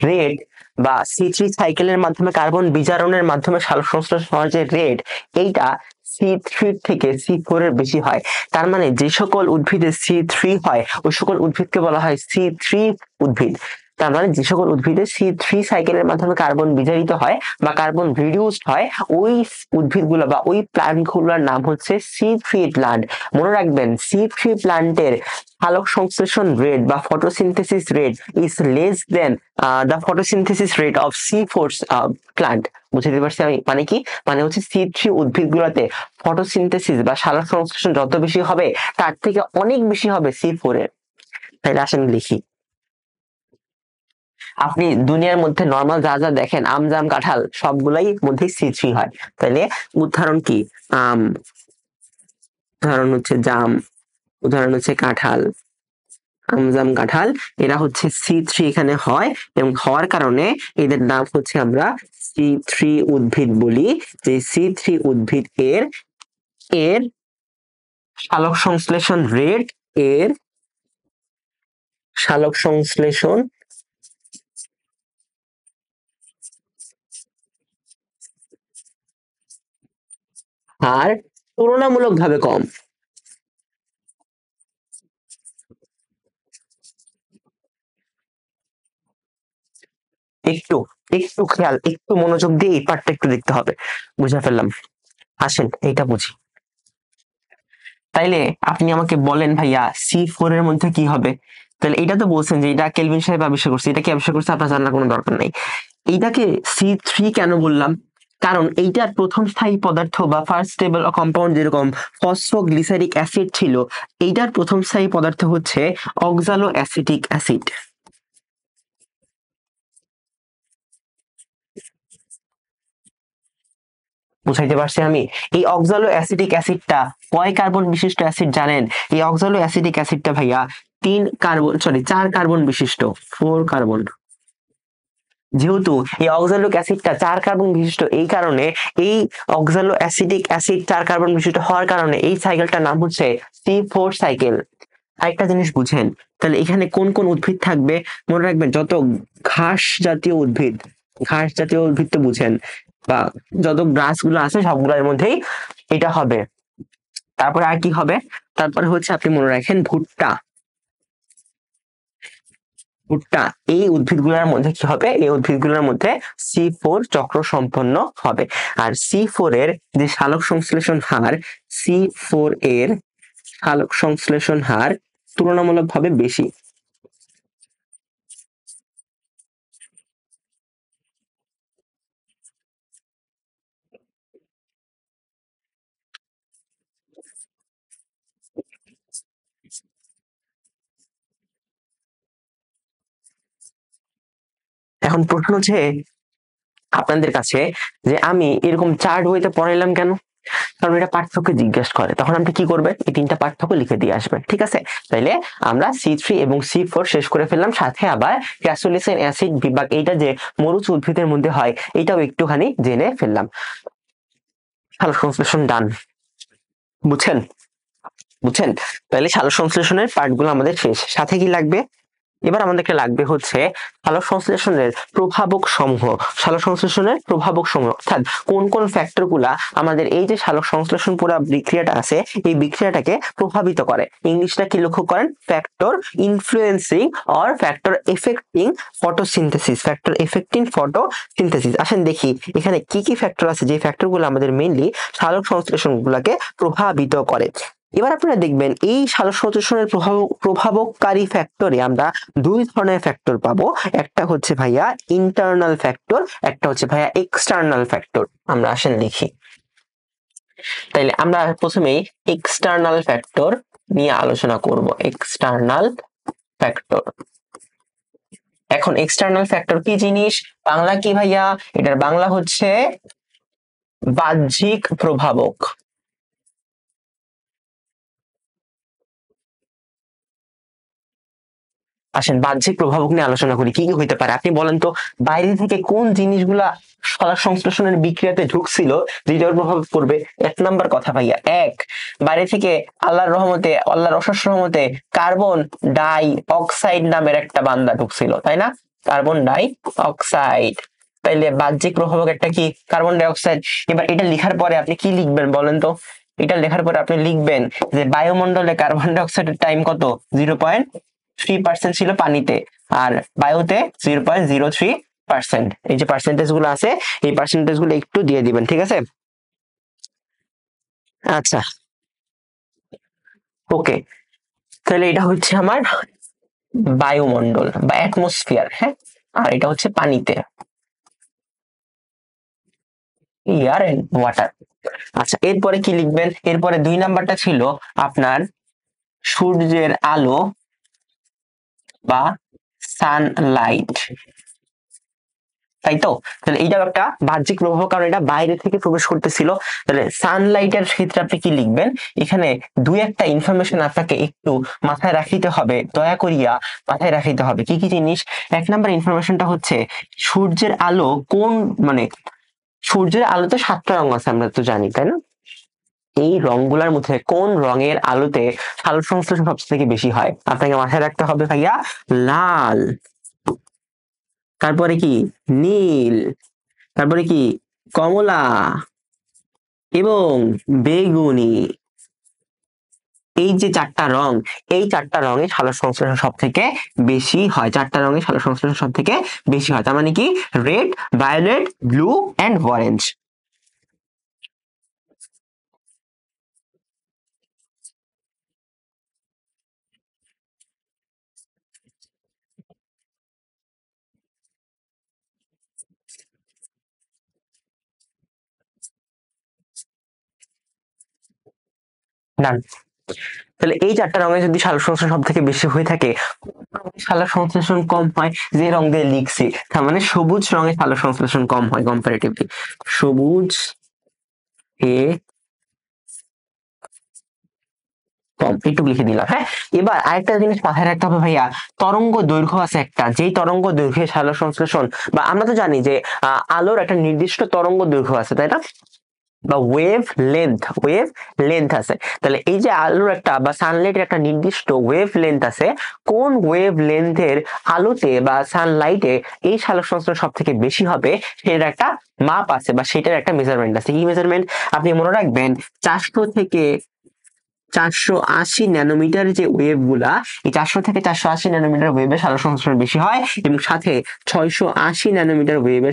রেট বা C3 সাইকেলের মাধ্যমে কার্বন বিজারণের মাধ্যমে সালোক সংশ্লেষণ হওয়ার যে রেট, এইটা C3 থেকে C4 এর বেশি হয়। তার মানে যে সকল উদ্ভিদে C3 হয় ওই সকল উদ্ভিদকে বলা হয় C3 উদ্ভিদ। তার মানে যে সকল উদ্ভিদে C3 সাইকেলের মাধ্যমে কার্বন বিজারিত হয় বা কার্বন রিডিউসড হয়, ওই উদ্ভিদগুলো বা ওই প্ল্যান্ট গুলোর নাম হচ্ছে C3 প্ল্যান্ট। মনে রাখবেন, C3 প্ল্যান্টের সালোক সংশ্লেষণ রেট বা photosynthesis rate is less than the photosynthesis rate of C4 plant. বুঝতে পারছি আমি মানে কি? মানে হচ্ছে C3 উদ্ভিদগুলোতে ফটোসিনথেসিস বা সালোক সংশ্লেষণ যত বেশি হবে তার থেকে অনেক বেশি হবে C4 এর। তাহলে আসেন লিখি। আপনি দুনিয়ার মধ্যে নর্মাল যা যা দেখেন, আম জাম কাঁঠাল সবগুলাই মধ্যে C3 হয়। তাহলে উদাহরণ কি? আম, উদাহরণ হচ্ছে জাম, উদাহরণ হচ্ছে কাঁঠাল, আম জাম কাঁঠাল, এরা হচ্ছে C3 এখানে হয় এবং হওয়ার কারণে এদের নাম হচ্ছে আমরা C3 উদ্ভিদ বলি। যে C3 উদ্ভিদ এর এর সালোক সংশ্লেষণ রেট, এর সালোক সংশ্লেষণ হার তুলনামূলকভাবে কম। একটু একটু খেয়াল, একটু মনোযোগ দিয়ে এই পার্টটা একটু দেখতে হবে। বুঝে ফেললাম, আসেন এইটা বুঝি। তাইলে আপনি আমাকে বলেন ভাইয়া C4 এর মধ্যে কি হবে? তাহলে এটা তো বলছেন যে এটা কেলভিন সাহেব আবিষ্কার করছে, এটা কি আবিষ্কার করছে আপনার জানার কোনো দরকার নাই। এইটাকে C3 কেন বললাম? কারণ এইটার প্রথম স্থায়ী পদার্থ বা ফার্স্ট স্টেবল কম্পাউন্ড যেরকম ফসফোগ্লিসারিক অ্যাসিড ছিল, এইটার প্রথম স্থায়ী পদার্থ হচ্ছে অক্সালো অ্যাসিটিক অ্যাসিড। বুঝাইতে পারছি আমি? এই অক্সালো অ্যাসিটিক অ্যাসিডটা কয় কার্বন বিশিষ্ট অ্যাসিড জানেন? এই অক্সালো অ্যাসিটিক অ্যাসিডটা ভাইয়া 4 কার্বন বিশিষ্ট, 4 কার্বন। যেহেতু এই অক্সালিক অ্যাসিডটা 4 কার্বন বিশিষ্ট, এই কারণে এই অক্সালো অ্যাসিটিক অ্যাসিড 4 কার্বন বিশিষ্ট হওয়ার কারণে এই সাইকেলটার নাম হচ্ছে C4 সাইকেল। আরেকটা জিনিস বুঝেন, তাহলে এখানে কোন কোন উদ্ভিদ থাকবে? মনে রাখবেন, যত ঘাস জাতীয় উদ্ভিদ, ঘাস জাতীয় উদ্ভিদ তো বুঝেন, বা যত গ্রাস গুলো আছে সবগুলোর মধ্যেই এটা হবে। তারপরে আর কি হবে? তারপরে হচ্ছে আপনি মনে রাখেন ভুট্টা। ভুট্টা এই উদ্ভিদগুলোর মধ্যে কি হবে? এই উদ্ভিদগুলোর মধ্যে C4 চক্র সম্পন্ন হবে। আর C4 এর যে সালোক সংশ্লেষণ হার, C4 এর সালোক সংশ্লেষণ হার তুলনামূলকভাবে বেশি। এখন প্রশ্ন হচ্ছে আপনাদের কাছে যে আমি এরকম চার্ট বইতে পড়াইলাম কেন? কারণ এটা পার্থক্য জিজ্ঞেস করে, তখন আপনি কি করবেন? এই 3টা পার্থক্য লিখে দিয়ে আসবেন, ঠিক আছে? তাইলে আমরা C3 এবং C4 শেষ করে ফেললাম, সাথে আবার ক্যাসোলিসিন অ্যাসিড বিভাগ, এইটা যে মরুচ উদ্ভিদের মধ্যে হয় এটাও একটুখানি জেনে ফেললাম। সালোক সংশ্লেষণ ডান। বুঝছেন? বুঝছেন? তাহলে সালোক সংশ্লেষণের পার্টগুলো আমাদের শেষ। সাথে কি লাগবে? এবার আমাদেরকে লাগবে হচ্ছে সালোক সংশ্লেষণের প্রভাবক সমূহ। সালোক সংশ্লেষণের প্রভাবক সমূহ অর্থাৎ কোন কোন ফ্যাক্টর গুলা আমাদের এই যে সালোক সংশ্লেষণ পুরো বিক্রিয়াটা আছে এই বিক্রিয়াটাকে প্রভাবিত করে। ইংলিশটা কি লক্ষ্য করেন? Factor influencing or factor affecting photosynthesis, factor affecting photosynthesis. আসেন দেখি এখানে কি কি ফ্যাক্টর আছে যে ফ্যাক্টর গুলো আমাদের মেইনলি সালোক সংশ্লেষণ গুলাকে প্রভাবিত করে। এবার আপনারা দেখবেন এই সালোক সংশ্লেষণের প্রভাবককারী ফ্যাক্টরে আমরা 2 ধরনের ফ্যাক্টর পাবো। একটা হচ্ছে ভাইয়া ইন্টারনাল ফ্যাক্টর, একটা হচ্ছে ভাইয়া এক্সটার্নাল ফ্যাক্টর। আমরা আসেন লিখি। তাইলে আমরা প্রথমেই এক্সটার্নাল ফ্যাক্টর নিয়ে আলোচনা করব। External factor. এখন এক্সটার্নাল ফ্যাক্টর কি জিনিস? বাংলা কি ভাইয়া? এটার বাংলা হচ্ছে বাহ্যিক প্রভাবক। আসেন বাহ্যিক প্রভাবক নিয়ে আলোচনা করি। কি কি হইতে পারে আপনি বলেন তো? বাইরে থেকে কোন জিনিসগুলা সালোক সংশ্লেষণের বিক্রিয়াতে ঢুকছিল যেটার প্রভাব পড়বে? 1 নাম্বার কথা ভাইয়া, বাইরে থেকে আল্লাহর রহমতে, আল্লাহর অশেষ রহমতে কার্বন ডাই অক্সাইড নামের একটা বান্দা ঢুকছিল, তাই না? Carbon die oxide. তাইলে বাহ্যিক প্রভাবক একটা কি? Carbon die oxide. এবার এটা লেখার পরে আপনি কি লিখবেন বলেন তো? এটা লেখার পরে আপনি লিখবেন যে বায়ুমণ্ডলে কার্বন ডাই অক্সাইডের টাইম কত? 0.5 3% ছিল পানিতে, আর বায়ুতে 0.03%। এই যে পার্সেন্টেজ গুলো আছে, এই পার্সেন্টেজ গুলো একটু দিয়ে দিবেন, ঠিক আছে? আচ্ছা, ওকে। তাহলে এটা হচ্ছে আমার বায়ুমণ্ডল বা অ্যাটমসফিয়ার, হ্যাঁ। আর এটা হচ্ছে পানিতে, এয়ার এন্ড ওয়াটার। আচ্ছা, এরপরে কি লিখবেন? এরপরে 2 নাম্বারটা ছিল আপনার সূর্যের আলো বা সানলাইট, তাই তো? তাহলে এইটাও একটা বাহ্যিক প্রভাব, কারণ এটা বাইরে থেকে প্রবেশ করতেছিল। তাহলে সানলাইটের ক্ষেত্রে আপনি কি লিখবেন? এখানে দুই একটা ইনফরমেশন আপনাকে একটু মাথায় রাখিতে হবে, দয়া করিয়া মাথায় রাখিতে হবে। কি কি জিনিস? 1 নাম্বার ইনফরমেশনটা হচ্ছে সূর্যের আলো কোন, মানে সূর্যের আলোতে 7টা রং আছে, আমরা তো জানি, তাই না? এই রংগুলোর মধ্যে কোন রঙের আলোতে আলোর সংশ্লেষণ সবচেয়ে থেকে বেশি হয়? আপনাকে মাথায় রাখতে হবে ভাইয়া, লাল, তারপরে কি নীল, তারপরে কি কমলা এবং বেগুনি। এই যে 4টা রং, এই 4টা রঙে সালোক সংশ্লেষণ সব থেকে বেশি হয়। 4টা রঙে সালোক সংশ্লেষণ সব থেকে বেশি হয়, তার মানে কি red, violet, blue and orange. Done. তাহলে এই 4টা রঙে যদি সালোক সংশ্লেষণ সব থেকে বেশি হয়ে থাকে, সালোক সংশ্লেষণ কম হয় যে রং দিয়ে লিখছি, তার মানে সবুজ রঙে সালোক সংশ্লেষণ কম হয় কম্পারেটিভলি। সবুজ এ কম, একটু লিখে দিলাম, হ্যাঁ। এবার আরেকটা জিনিস মাথায় রাখতে হবে ভাইয়া, তরঙ্গ দৈর্ঘ্য আছে একটা, যেই তরঙ্গ দৈর্ঘ্যে সালোক সংশ্লেষণ, বা আমরা তো জানি যে আলোর একটা নির্দিষ্ট তরঙ্গ দৈর্ঘ্য আছে, তাই না? বা ওয়েভ লেন্থ আছে। তাহলে এই যে আলোর একটা বা সানলাইটের একটা নির্দিষ্ট ওয়েভ লেন্থ আছে, কোন ওয়েভ লেন্থের আলোতে বা সানলাইটে এই সালোক সংশ্লেষণ সব থেকে বেশি হবে, সেটার একটা মাপ আছে বা সেটার একটা মেজারমেন্ট আছে। কি মেজারমেন্ট? আপনি মনে রাখবেন, 400 থেকে 480 ন্যানোমিটার যে ওয়েভ গুলা, এই 400 থেকে 480 ন্যানোমিটার ওয়েভে সালোক সংশ্লেষণ বেশি হয়, এবং সাথে 680 ন্যানোমিটার ওয়েভে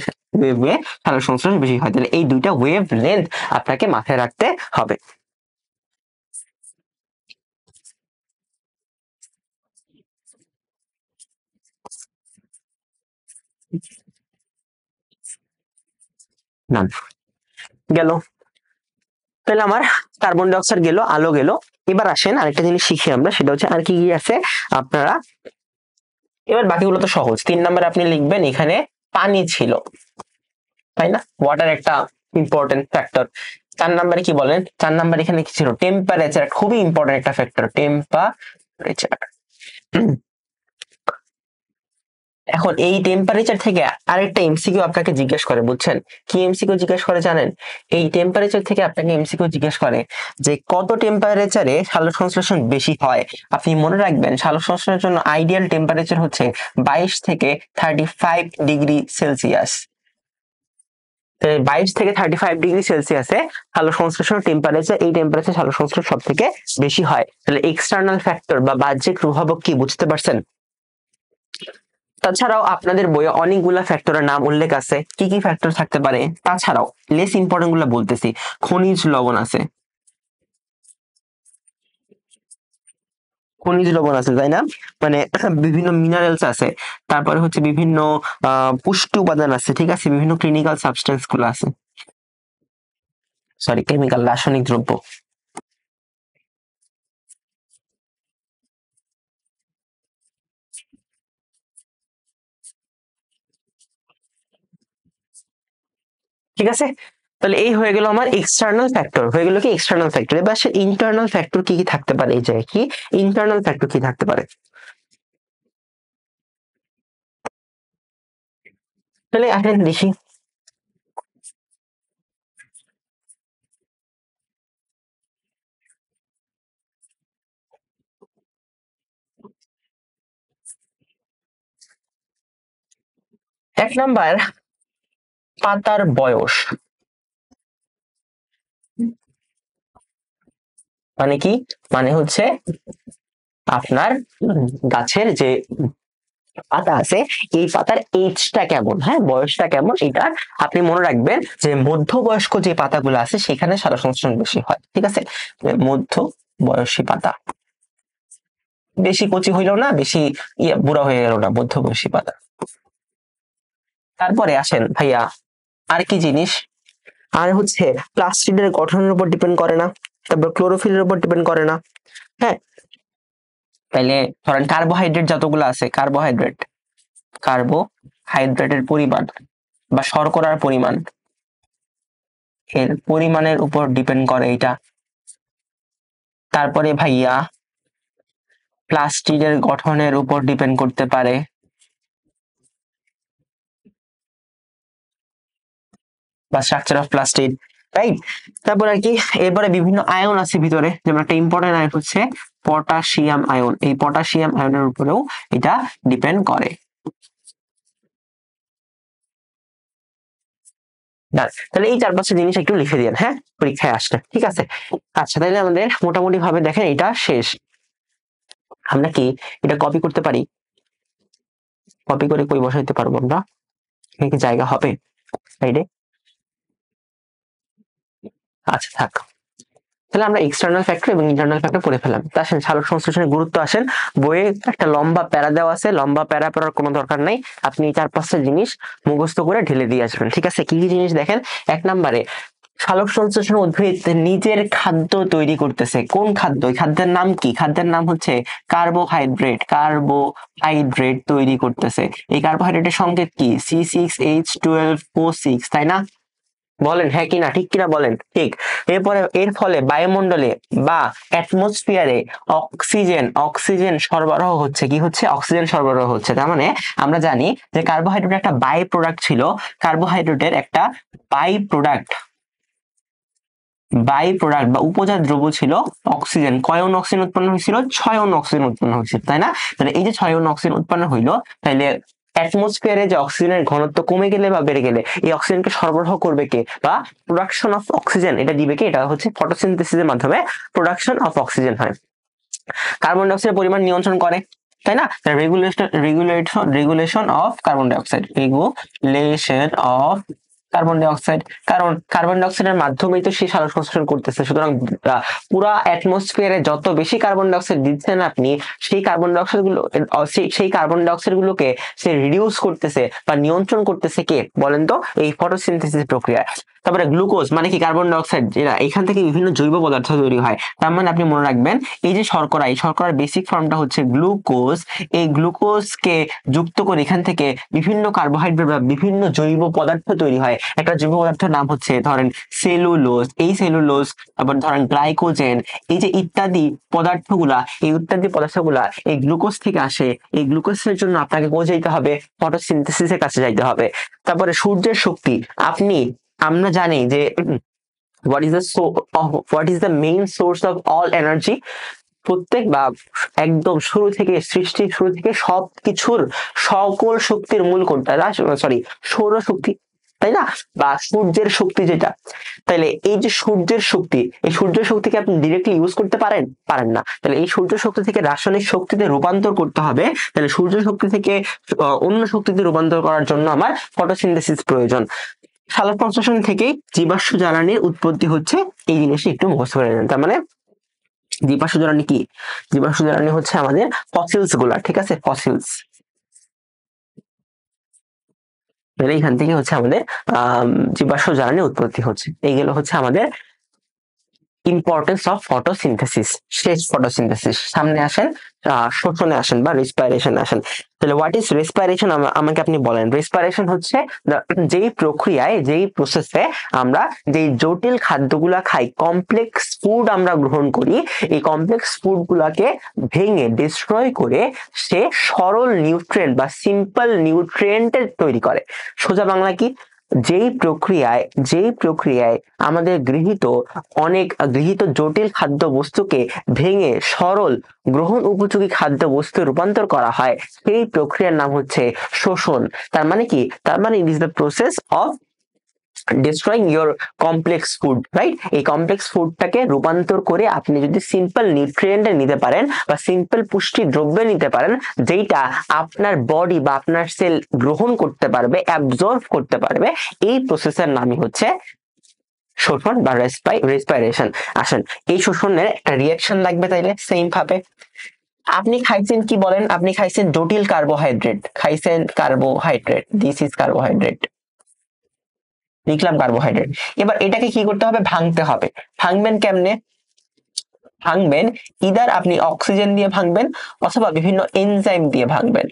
সালোক সংশ্লেষণ বেশি হয়। তাহলে এই দুইটা ওয়েভ লেন্থ আপনাকে মাথায় রাখতে হবে। না, গেল। তাহলে আমার কার্বন ডাই অক্সাইড গেল, আলো গেল। এবার আসেন আরেকটা জিনিস শিখি আমরা, সেটা হচ্ছে আর কি কি আছে আপনারা। এবার বাকিগুলো তো সহজ। 3 নম্বরে আপনি লিখবেন এখানে পানি ছিল, তাই না? ওয়াটার একটা ইম্পর্টেন্ট ফ্যাক্টর। 4 নম্বরে কি বলেন? 4 নম্বরে এখানে কি ছিল? টেম্পারেচার, খুবই ইম্পর্টেন্ট একটা ফ্যাক্টর, টেম্পারেচার। এখন এই টেম্পারেচার থেকে আরেকটা এমসিকিউ আপনাকে জিজ্ঞেস করে, বুঝছেন? কি এমসিকিউ জিজ্ঞেস করে জানেন? এই টেম্পারেচার থেকে আপনাকে এমসিকিউ জিজ্ঞেস করে যে কত টেম্পারেচারে সালোক সংশ্লেষণ বেশি হয়। আপনি মনে রাখবেন, সালোক সংশ্লেষণের জন্য আইডিয়াল টেম্পারেচার হচ্ছে 22 থেকে 35 ডিগ্রি সেলসিয়াস। 22 থেকে 35 ডিগ্রি সেলসিয়াসে সালোক সংশ্লেষণ টেম্পারেচার, এই টেম্পারেচার সালোক সংশ্লেষণ সব থেকে বেশি হয়। তাহলে এক্সটার্নাল ফ্যাক্টর বা বাহ্যিক প্রভাবক কি, বুঝতে পারছেন? তাছাড়াও আপনাদের বইয়ে অনেকগুলা ফ্যাক্টরের নাম উল্লেখ আছে। কি কি ফ্যাক্টর থাকতে পারে? তাছাড়াও লেস ইম্পর্টেন্ট গুলা বলতেছি। খনিজ লবণ আছে, খনিজ লবণ আছে, তাই না? মানে বিভিন্ন মিনারেলস আছে, তারপরে হচ্ছে বিভিন্ন পুষ্টি উপাদান আছে, ঠিক আছে? বিভিন্ন ক্লিনিক্যাল সাবস্টেন্স গুলো আছে, সরি কেমিক্যাল, রাসায়নিক দ্রব্য। ঠিক আছে, তাহলে এই হয়ে গেল আমার এক্সটার্নাল ফ্যাক্টর, হয়ে গেল কি এক্সটার্নাল ফ্যাক্টর। এবার সে ইন্টারনাল ফ্যাক্টর কি কি থাকতে পারে, এই জায়গায় কি ইন্টারনাল ফ্যাক্টর কি থাকতে পারে? তাহলে আসেন দেখি। এক নাম্বার, পাতার বয়স। মানে কি? মানে হচ্ছে আপনার গাছের যে পাতা আছে এই পাতার এজটা কেমন, হ্যাঁ বয়সটা কেমন, এটা আপনি মনে রাখবেন যে মধ্যবয়স্ক যে পাতাগুলো আছে সেখানে সালোক সংশ্লেষণ বেশি হয়। ঠিক আছে, মধ্য বয়সী পাতা, বেশি কচি হইল না, বেশি বুড়া হয়ে গেল না, মধ্যবয়সী পাতা। তারপরে আসেন ভাইয়া আর কি জিনিস, আর হচ্ছে প্লাস্টিডের গঠনের উপর ডিপেন্ড করে না, তারপর ক্লোরোফিলের উপর ডিপেন্ড করে না। হ্যাঁ, তাইলে ধরেন কার্বোহাইড্রেট যতগুলো আছে, কার্বোহাইড্রেটের পরিমাণ বা শর্করার পরিমাণ, এর পরিমাণের উপর ডিপেন্ড করে এটা। তারপরে ভাইয়া প্লাস্টিডের গঠনের উপর ডিপেন্ড করতে পারে, বা স্ট্রাকচার অফ প্লাস্টিড, রাইট। তারপর আর কি, এরপরে বিভিন্ন আয়ন আছে ভিতরে, যেমন একটা ইম্পর্টেন্ট আয়ন হচ্ছে পটাশিয়াম আয়ন, এই পটাশিয়াম আয়নের উপরেও এটা ডিপেন্ড করে। তাহলে এই 4-5টা জিনিস একটু লিখে দিন, হ্যাঁ পরীক্ষায় আসলে, ঠিক আছে। আচ্ছা, তাহলে আমাদের মোটামুটি ভাবে দেখেন এটা শেষ। আমরা কি এটা কপি করতে পারি? কপি করে কই বসাইতে পারবো আমরা? এখানে কি জায়গা হবে সাইডে? আচ্ছা থাক, তাহলে আমরা এক্সটার্নাল ফ্যাক্টর এবং ইন্টারনাল ফ্যাক্টর পড়ে ফেলাম। তা আসেন সালোক সংশ্লেষণের গুরুত্ব আসেন, বইয়ে একটা লম্বা প্যারা দেওয়া আছে, লম্বা প্যারা পড়ার কোনো দরকার নাই, আপনি এই 4-5টা জিনিস মুখস্থ করে ঢেলে দিয়ে আসবেন, ঠিক আছে। কি কি জিনিস দেখেন, 1 নম্বরে সালোক সংশ্লেষণ উদ্ভিদ নিজের খাদ্য তৈরি করতেছে। কোন খাদ্য? এই খাদ্যের নাম কি? খাদ্যের নাম হচ্ছে কার্বোহাইড্রেট তৈরি করতেছে। এই কার্বোহাইড্রেটের সংকেত কি? C6H12O6, তাই না? বলেন হ্যাঁ কিনা, ঠিক কিনা বলেন, ঠিক। এরপরে এর ফলে বায়ুমণ্ডলে বা অ্যাটমসফিয়ারে অক্সিজেন সরবরাহ হচ্ছে। কি হচ্ছে? অক্সিজেন সরবরাহ হচ্ছে। তার মানে আমরা জানি যে কার্বোহাইড্রেট একটা বাই প্রোডাক্ট ছিল, কার্বোহাইড্রেটের একটা বাই প্রোডাক্ট বা উপজাত দ্রব্য ছিল অক্সিজেন। কয় অণু অক্সিজেন উৎপন্ন হয়েছিল? 6 অণু অক্সিজেন উৎপন্ন হয়েছিল, তাই না? তাহলে এই যে 6 অণু অক্সিজেন উৎপন্ন হইলো, তাইলে অ্যাটমসফিয়ারে যে অক্সিজেনের ঘনত্ব কমে গেলে বা বেড়ে গেলে এই অক্সিজেনকে সরবরাহ করবে কে, বা প্রোডাকশন অফ অক্সিজেন এটা দিবে কে? এটা হচ্ছে ফটোসিনথেসিসের মাধ্যমে প্রোডাকশন অফ অক্সিজেন হয়। কার্বন ডাই অক্সাইডের পরিমাণ নিয়ন্ত্রণ করে, তাই না? Regulation of carbon dioxide, carbon dioxide, কারণ কার্বন ডাই অক্সাইডের মাধ্যমেই তো সে সালোক সংশ্লেষণ করতেছে। সুতরাং পুরা অ্যাটমসফিয়ারে যত বেশি কার্বন ডাই অক্সাইড দিচ্ছেন আপনি, সেই কার্বন ডাই অক্সাইড গুলোকে সে রিডিউস করতেছে বা নিয়ন্ত্রণ করতেছে কে বলেন তো? এই ফটোসিনথেসিস প্রক্রিয়া। তারপরে গ্লুকোজ মানে কি? কার্বন ডাই অক্সাইড, যেটা এখান থেকে বিভিন্ন জৈব পদার্থ তৈরি হয়। তার মানে আপনি মনে রাখবেন এই যে শর্করা, এই শর্করার বেসিক ফর্মটা হচ্ছে গ্লুকোজ। এই গ্লুকোজকে যুক্ত করে এখান থেকে বিভিন্ন কার্বোহাইড্রেট বা বিভিন্ন জৈব পদার্থ তৈরি হয়। একটা জৈব পদার্থের নাম হচ্ছে ধরেন সেলুলোজ, এই সেলুলোজ, আবার ধরেন গ্লাইকোজেন, এই যে ইত্যাদি পদার্থগুলা, এই গ্লুকোজ থেকে আসে। এই গ্লুকোজের জন্য আপনাকে কোথায় যাইতে হবে? ফটোসিনথেসিসের কাছে যাইতে হবে। তারপরে সূর্যের শক্তি, আমরা জানি যে what is the main source of all energy? প্রত্যেক বা একদম সৃষ্টির শুরু থেকে সবকিছুর সকল শক্তির মূল কোনটা? সরি, সৌরশক্তি, তাই না? বা সূর্যের শক্তি যেটা। তাহলে এই যে সূর্যের শক্তি, এই সূর্য শক্তিকে আপনি ডিরেক্টলি ইউজ করতে পারেন না। তাহলে এই সূর্য শক্তি থেকে রাসায়নিক শক্তিতে রূপান্তর করতে হবে। তাহলে সূর্য শক্তি থেকে অন্য শক্তিতে রূপান্তর করার জন্য আমার ফটোসিনথেসিস প্রয়োজন। সালোক সংশ্লেষণ থেকেই জীবাশ্ম জ্বালানির উৎপত্তি হচ্ছে। এই জিনিসটা একটু মুখস্থ করে নেন। তার মানে জীবাশ্ম জ্বালানি কি? জীবাশ্ম জ্বালানি হচ্ছে আমাদের ফসিলস গুলা, ঠিক আছে, ফসিলস। এখান থেকে হচ্ছে আমাদের জীবাশ্ম জ্বালানি উৎপত্তি হচ্ছে। এইগুলো হচ্ছে আমাদের ইম্পর্টেন্স অফ ফটোসিনথেসিস। শেষ ফটোসিনথেসিস। সামনে আসেন শোষণে আসেন বা রেসপিরেশন আসেন। তাহলে হোয়াট ইজ রেসপিরেশন আমাকে আপনি বলেন। রেসপিরেশন হচ্ছে যেই প্রক্রিয়ায়, যেই প্রসেসে আমরা যেই জটিল খাদ্যগুলা খাই, কমপ্লেক্স ফুড আমরা গ্রহণ করি, এই কমপ্লেক্স ফুড গুলাকে ভেঙে ডিস্ট্রয় করে সে সরল নিউট্রিয়েন্ট বা সিম্পল নিউট্রিয়েন্ট তৈরি করে। সোজা বাংলা কি? যেই প্রক্রিয়ায় আমাদের গৃহীত জটিল খাদ্য বস্তুকে ভেঙে সরল গ্রহণ উপযোগী খাদ্য বস্তু রূপান্তর করা হয়, সেই প্রক্রিয়ার নাম হচ্ছে শোষণ। তার মানে কি? তার মানে it is the process of destroying your complex food, right? এই কমপ্লেক্স ফুডটাকে রূপান্তর করে আপনি যদি সিম্পল নিউট্রিয়েন্টে নিতে পারেন বা সিম্পল পুষ্টি দ্রব্যে নিতে পারেন, যেটা আপনার বডি বা আপনার সেল গ্রহণ করতে পারবে, অ্যাবজর্ব করতে পারবে, এই প্রসেসের নামই হচ্ছে শোষণ বা রেসপাইরেশন। আসেন, এই শোষণের একটা রিয়াকশন লাগবে, তাইলে সেম ভাবে আপনি খাইছেন কি বলেন, আপনি খাইছেন জটিল কার্বোহাইড্রেট, খাইছেন কার্বোহাইড্রেট, দিস ইজ কার্বোহাইড্রেট, লিখলাম কার্বোহাইড্রেট। এবার এটাকে কি করতে হবে, ভাঙতে হবে। ভাঙবেন কেমনে? ভাঙবেন ইদার আপনি অক্সিজেন দিয়ে ভাঙবেন অথবা বিভিন্ন এনজাইম দিয়ে ভাঙবেন।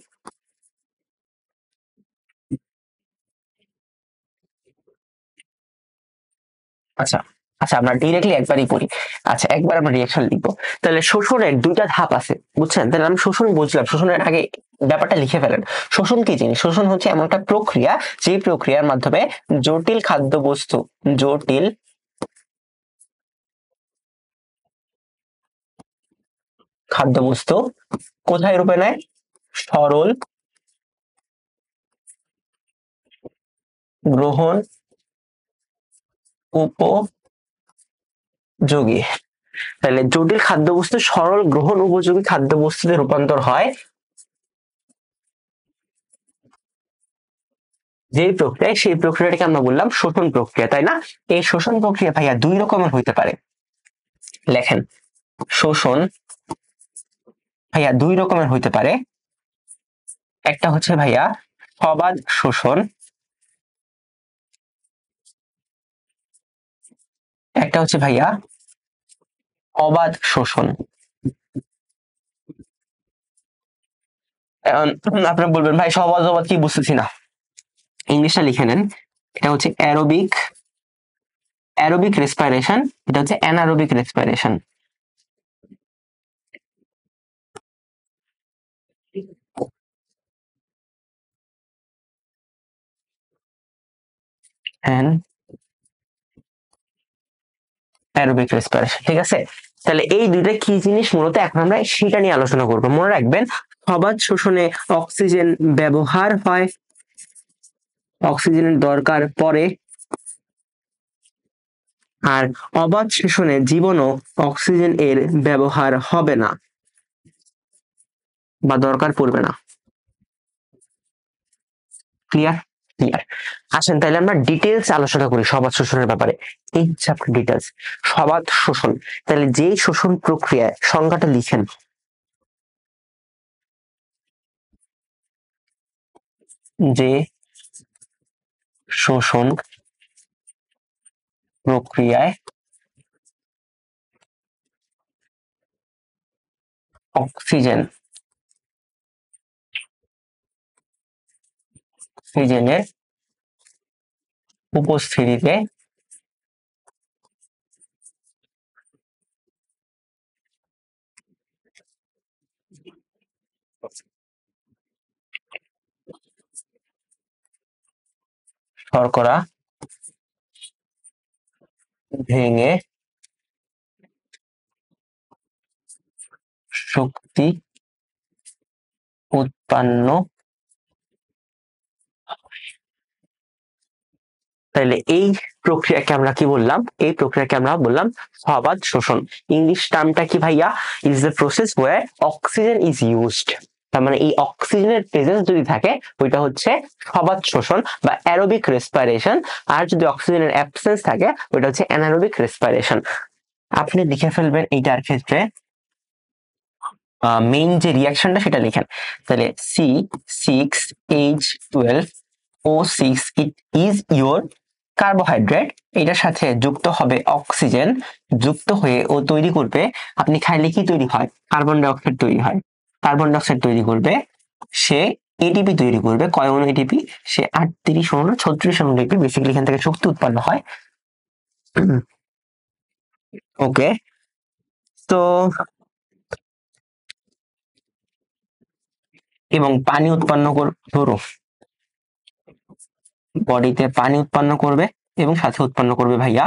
আচ্ছা আচ্ছা, আমরা ডিরেক্টলি একবারই করি। আচ্ছা, একবার আমরা রিয়াকশন লিখবো। তাহলে শোষণের দুইটা ধাপ আছে, বুঝছেন? তাহলে আমি শোষণ বুঝলাম, শোষণের আগে ব্যাপারটা লিখে ফেলেন। শোষণ কি জিনিস? শোষণ হচ্ছে এমন একটা প্রক্রিয়া, যে প্রক্রিয়ার মাধ্যমে জটিল খাদ্যবস্তু, জটিল খাদ্যবস্তু কোথায় রূপে নেয়? সরল গ্রহণ উপযোগী। তাহলে জটিল খাদ্যবস্তু সরল গ্রহণ উপযোগী খাদ্যবস্তুতে রূপান্তর হয়, যে প্রক্রিয়া, সেই প্রক্রিয়াটাকে আমরা বললাম শোষণ প্রক্রিয়া, তাই না? এই শোষণ প্রক্রিয়া ভাইয়া দুই রকমের হইতে পারে। লেখেন, শোষণ ভাইয়া দুই রকমের হইতে পারে। একটা হচ্ছে ভাইয়া সবাদ শোষণ, একটা হচ্ছে ভাইয়া অবাধ শোষণ। আপনারা বলবেন ভাই সবাদ অবাধ কি, বুঝতেছি না। ইংলিশটা লিখে নেন। এটা হচ্ছে অ্যারোবিক রেসপিরেশন, এটা হচ্ছে অ্যানারোবিক রেসপিরেশন। অ্যারোবিক রেসপিরেশন, ঠিক আছে? তাহলে এই দুইটা কি জিনিস মূলত এখন আমরা সেটা নিয়ে আলোচনা করবো। মনে রাখবেন, সবাদ শোষণে অক্সিজেন ব্যবহার হয়, অক্সিজেনের দরকার পড়ে, আর অবাধ শোষণে জীবনও অক্সিজেন এর ব্যবহার হবে না বা দরকার পড়বে না। ক্লিয়ার? ক্লিয়ার। আসেন তাহলে আমরা ডিটেলস আলোচনা করি সবাদ শোষণের ব্যাপারে। এই চ্যাপ্টার ডিটেলস, সবাদ শোষণ। তাহলে যেই শোষণ প্রক্রিয়ায়, সংজ্ঞাটা লিখেন, যে শোষণ প্রক্রিয়ায় অক্সিজেনের উপস্থিতিতে শর্করা ভেঙে শক্তি উৎপন্ন। তাহলে এই প্রক্রিয়াকে আমরা কি বললাম? এই প্রক্রিয়াকে আমরা বললাম সবাদ শোষণ। ইংলিশ টার্মটা কি ভাইয়া? Is the process where oxygen is used. তার মানে এই অক্সিজেনের প্রেজেন্স যদি থাকে, ওইটা হচ্ছে সবাদ শোষণ বা অ্যারোবিক রেসপিরেশন। আর যদি অক্সিজেনের অ্যাবসেন্স থাকে, ওইটা হচ্ছে অ্যানারোবিক রেসপিরেশন। আপনি লিখে ফেলবেন এইটার ক্ষেত্রে মেইন যে রিয়াকশনটা সেটা লিখেন। তাহলে C6H12O6, it is your carbohydrate. এটার সাথে যুক্ত হবে অক্সিজেন, যুক্ত হয়ে ও তৈরি করবে, আপনি খাইলে কি তৈরি হয়? কার্বন ডাই অক্সাইড তৈরি হয়। কার্বন ডাই অক্সাইড তৈরি করবে, সে এটিপি তৈরি করবে। কয় অণু এটিপি? সে 38 অণু, 36 অণু এটিপি। বেসিক্যালি এখান থেকে শক্তি উৎপন্ন হয়। ওকে, তো এবং পানি উৎপন্ন ধরো বডিতে পানি উৎপন্ন করবে এবং সাথে উৎপন্ন করবে ভাইয়া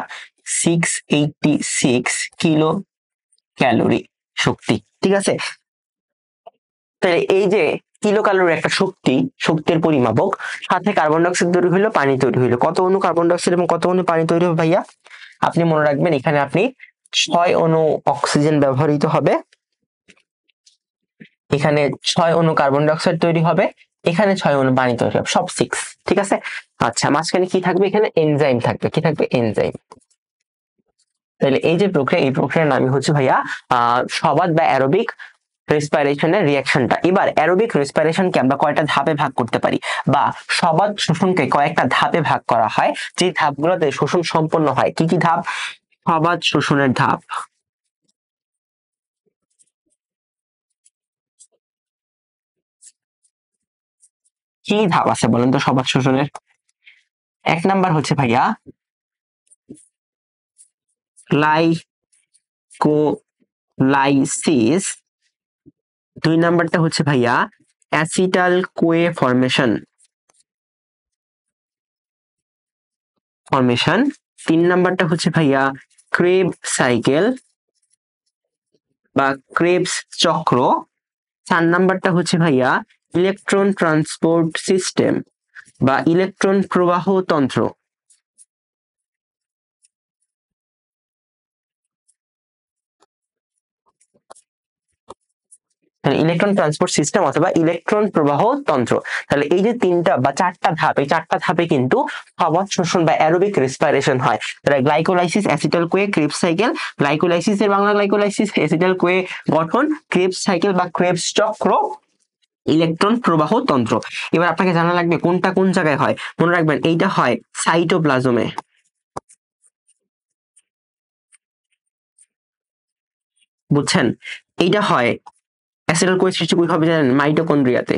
686 কিলো ক্যালোরি শক্তি। ঠিক আছে? তাহলে এই যে কিলো ক্যালোরি একটা শক্তির পরিমাপক, সাথে কার্বন ডাইঅক্সাইড তৈরি হইলো, পানি তৈরি হইলো। কত অণু কার্বন ডাইঅক্সাইড এবং কত অণু পানি তৈরি হবে ভাইয়া? আপনি মনে রাখবেন এখানে আপনি 6 অণু অক্সিজেন ব্যবহৃত হবে, এখানে 6 অণু কার্বন ডাইঅক্সাইড তৈরি হবে, এখানে 6 অণু পানি তৈরি হবে, সব 6। ঠিক আছে। আচ্ছা, মাঝখানে কি থাকবে? এখানে এনজাইম থাকবে। কি থাকবে? এনজাইম। তাহলে এই যে প্রক্রিয়া, এই প্রক্রিয়ার নামই হচ্ছে ভাইয়া সবাত বা অ্যারোবিক রেসপিরেশনের রিঅ্যাকশনটা। এবার অ্যারোবিক রেসপিরেশনকে আমরা কয়টা ধাপে ভাগ করতে পারি, বা সবাত শোষণকে কয়েকটা ধাপে ভাগ করা হয়, যে ধাপগুলোতে শোষণ সম্পন্ন হয়। কি কি ধাপ? সবাত শোষণের ধাপ। কি ধাপ আছে বলেন তো সবাত শোষণের? 1 নাম্বার হচ্ছে ভাইয়া গ্লাইকোলাইসিস, 2 নাম্বারটা হচ্ছে ভাইয়া অ্যাসিটাল কোয়ে ফরমেশন, 3 নাম্বারটা হচ্ছে ভাইয়া ক্রেব সাইকেল বা ক্রেবস চক্র, 4 নাম্বারটা হচ্ছে ভাইয়া ইলেকট্রন ট্রান্সপোর্ট সিস্টেম বা ইলেকট্রন প্রবাহ তন্ত্র। ইলেকট্রন ট্রান্সপোর্ট সিস্টেম অথবা ইলেকট্রন প্রবাহ তন্ত্র। তাহলে এই যে 3টা বা 4টা ধাপ, এই 4টা ধাপে কিন্তু সবাত শোষণ বা অ্যারোবিক রেসপিরেশন হয়। তাহলে glycolysis, acetal Koi, Krebs cycle. Glycolysis এর বাংলা গ্লাইকোলাইসিস, অ্যাসিটাল কোয়ে গঠন, ক্রেবস সাইকেল বা ক্রেবস চক্র, ইলেকট্রন প্রবাহ তন্ত্র। এবার আপনাকে জানা লাগবে কোনটা কোন জায়গায় হয়। মনে রাখবেন এইটা হয় সাইটোপ্লাজমে, বুঝছেন? এইটা হয় অ্যাসিটাল কোয়ে সৃষ্টি কই হবে জানেন? মাইটোকন্ড্রিয়াতে।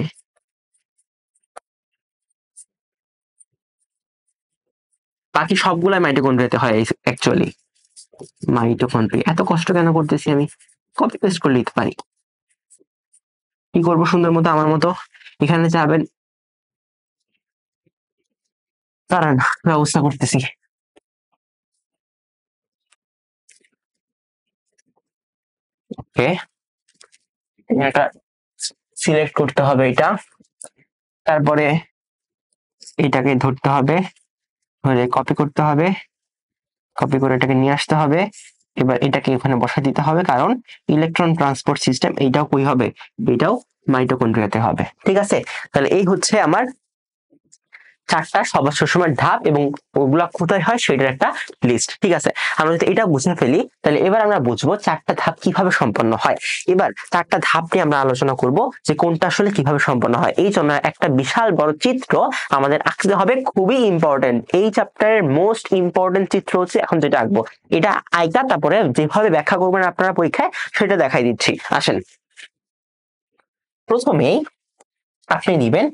বাকি সবগুলা মাইটোকন্ড্রিয়াতে হয় অ্যাকচুয়ালি। মাইটোকন্ড্রিয়া, এত কষ্ট কেন করতেছি আমি? কপি পেস্ট করে লিখতে পারি। কি করবো সুন্দর মতো আমার মতো? এখানে যাবেন, দাঁড়ান ব্যবস্থা করতেছি। ওকে, এটা সিলেক্ট করতে হবে, এটা তারপরে এটাকে ধরতে হবে, ধরে কপি করতে হবে, কপি করে এটাকে নিয়ে আসতে হবে। এবার এটাকে এখানে বসা দিতে হবে, কারণ ইলেকট্রন ট্রান্সপোর্ট সিস্টেম এইটাও কই হবে? এটাও মাইটোকন্ড্রিয়াতে হবে। ঠিক আছে। তাহলে এই হচ্ছে আমার 4টা সবার সবসময় ধাপ, এবং ওগুলা কোথায় হয় সেটার একটা লিস্ট। ঠিক আছে। আমরা যদি এটা বুঝে ফেলি, তাহলে এবার আমরা বুঝবো 4টা ধাপ কিভাবে সম্পন্ন হয়। এবার 4টা ধাপ নিয়ে আমরা আলোচনা করব যে কোনটা আসলে কিভাবে সম্পন্ন হয়। এই জন্য একটা বিশাল বড় চিত্র আমাদের আঁকতে হবে, খুবই ইম্পর্টেন্ট। এই চ্যাপ্টারের মোস্ট ইম্পর্টেন্ট চিত্র হচ্ছে এখন যেটা আঁকবো, এটা আঁকা তারপরে যেভাবে ব্যাখ্যা করবেন আপনারা পরীক্ষায় সেটা দেখাই দিচ্ছি। আসেন, প্রথমেই আপনি নিবেন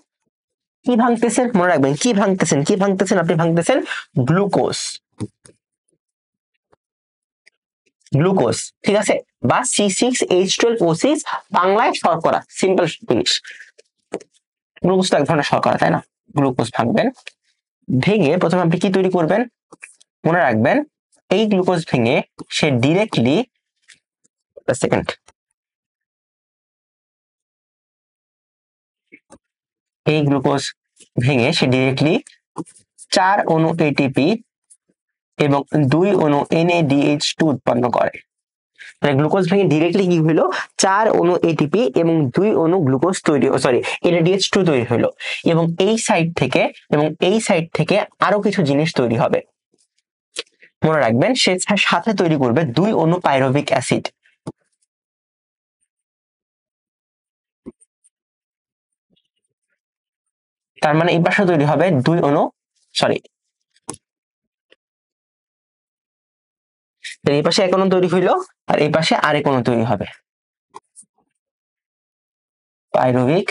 কি ভাঙতেছেন, মনে রাখবেন কি ভাঙতেছেন, কি ভাঙতেছেন? আপনি ভাঙতেছেন গ্লুকোজ, গ্লুকোজ। ঠিক আছে। বা C6H12O6, বাংলায় শর্করা, সিম্পল জিনিস। গ্লুকোজ তো এক ধরনের শর্করা, তাই না? গ্লুকোজ ভাঙবেন, ভেঙে প্রথমে আপনি কি তৈরি করবেন? মনে রাখবেন এই গ্লুকোজ ভেঙে সে ডিরেক্টলি, সেকেন্ড, এই গ্লুকোজ ভেঙে সে ডিরেক্টলি 4 অণু এটিপি এবং 2 অণু NADH2 উৎপন্ন করে। তাহলে গ্লুকোজ ভেঙে ডিরেক্টলি কি হলো? 4 অণু এটিপি এবং 2 অণু গ্লুকোজ তৈরি, সরি NADH2 তৈরি হলো। এবং এই সাইড থেকে আরো কিছু জিনিস তৈরি হবে। মনে রাখবেন সে সাথে তৈরি করবে 2 অণু পাইরুভিক অ্যাসিড। তার মানে এই পাশে তৈরি হবে 2 অণু, সরি এই পাশে 1 অণু তৈরি হইলো, আর এই পাশে আরেক অণু তৈরি হবে, পাইরুভিক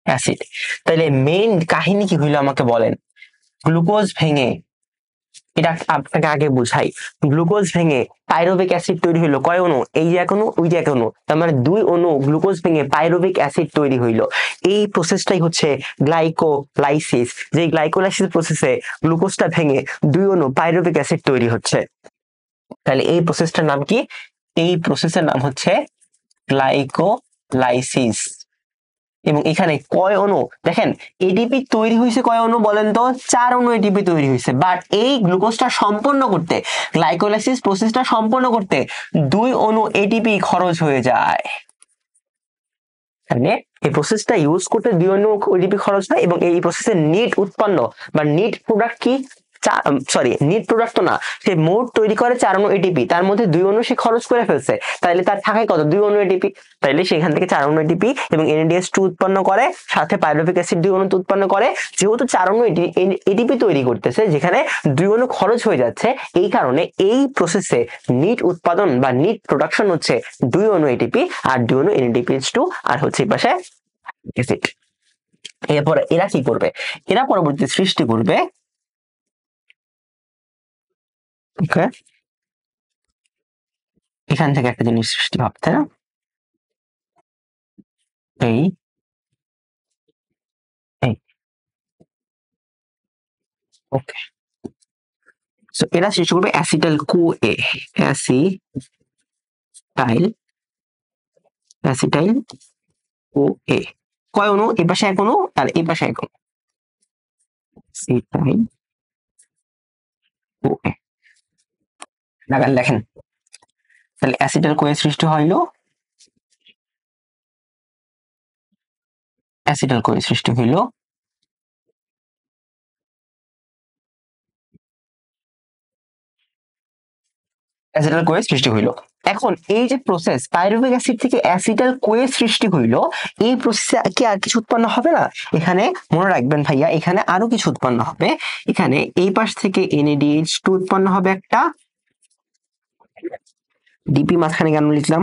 অ্যাসিড। তাহলে মেইন কাহিনী কি হইলো আমাকে বলেন? গ্লুকোজ ভেঙে, এটা আপনাকে আগে বুঝাই, গ্লুকোজ ভেঙে পাইরুভিক অ্যাসিড তৈরি হইলো কয় অণু? এই যে 1 অণু, ওই যে 1 অণু, তার মানে 2 অণু গ্লুকোজ ভেঙে পাইরুভিক অ্যাসিড তৈরি হইলো। এই প্রসেসটাই হচ্ছে গ্লাইকোলাইসিস। যে গ্লাইকোলাইসিস প্রসেসে গ্লুকোজটা ভেঙে 2 অণু পাইরুভিক অ্যাসিড তৈরি হচ্ছে। তাহলে এই প্রসেসটার নাম কি? এই প্রসেসের নাম হচ্ছে গ্লাইকোলাইসিস। এবং এখানে কয় অণু দেখেন এটিপি তৈরি হয়েছে কয় অণু বলেন তো 4 অণু এটিপি তৈরি হয়েছে বাট এই গ্লুকোজটা সম্পন্ন করতে গ্লাইকোলাইসিস প্রসেসটা সম্পন্ন করতে 2 অণু এটিপি খরচ হয়ে যায় মানে এই প্রসেসটা ইউজ করতে 2 অণু এটিপি খরচ হয় এবং এই প্রসেসের নিট উৎপন্ন বা নিট প্রোডাক্ট কি সরি নিট প্রোডাক্ট তো না সে মোট তৈরি করে 4 অণু এটিপি তার মধ্যে 2 অণু সে খরচ করে ফেলছে তাহলে তার থাকায় কত 2 অণু এটিপি তাইলে সেখান থেকে 4 অণু এটিপি এবং NADH2 উৎপন্ন করে সাথে পাইরুভিক অ্যাসিড 2 অণু উৎপন্ন করে যেহেতু 4 অণু এটিপি তৈরি করতেছে যেখানে 2 অণু খরচ হয়ে যাচ্ছে এই কারণে এই প্রসেসে নিট উৎপাদন বা নিট প্রোডাকশন হচ্ছে 2 অণু এটিপি আর 2 অণু NADH2 আর হচ্ছে এই পাশে অ্যাসিড এরপর এরা কি করবে এরা পরবর্তী সৃষ্টি করবে ওকে এখান থেকে একটা জিনিস সৃষ্টি হবে তাই না এই এই ওকে সো এরা সৃষ্টি করবে অ্যাসিটাইল CoA অ্যাসিটাইল CoA কয় অণু এই পাশে এক অণু আর এই পাশে এক অণু অ্যাসিটাইল CoA লাগান লেখেন তাহলে অ্যাসিটাইল CoA সৃষ্টি হইলো অ্যাসিটাইল CoA সৃষ্টি হইলো অ্যাসিটাইল CoA সৃষ্টি হইলো এখন এই যে প্রসেস পাইরুভিক অ্যাসিড থেকে অ্যাসিটাইল CoA সৃষ্টি হইলো এই প্রসেসে কি আর কিছু উৎপন্ন হবে না এখানে মনে রাখবেন ভাইয়া এখানে আরো কিছু উৎপন্ন হবে এখানে এই পাশ থেকে NADH2 উৎপন্ন হবে একটা ডিপি মাঝখানে কেন লিখলাম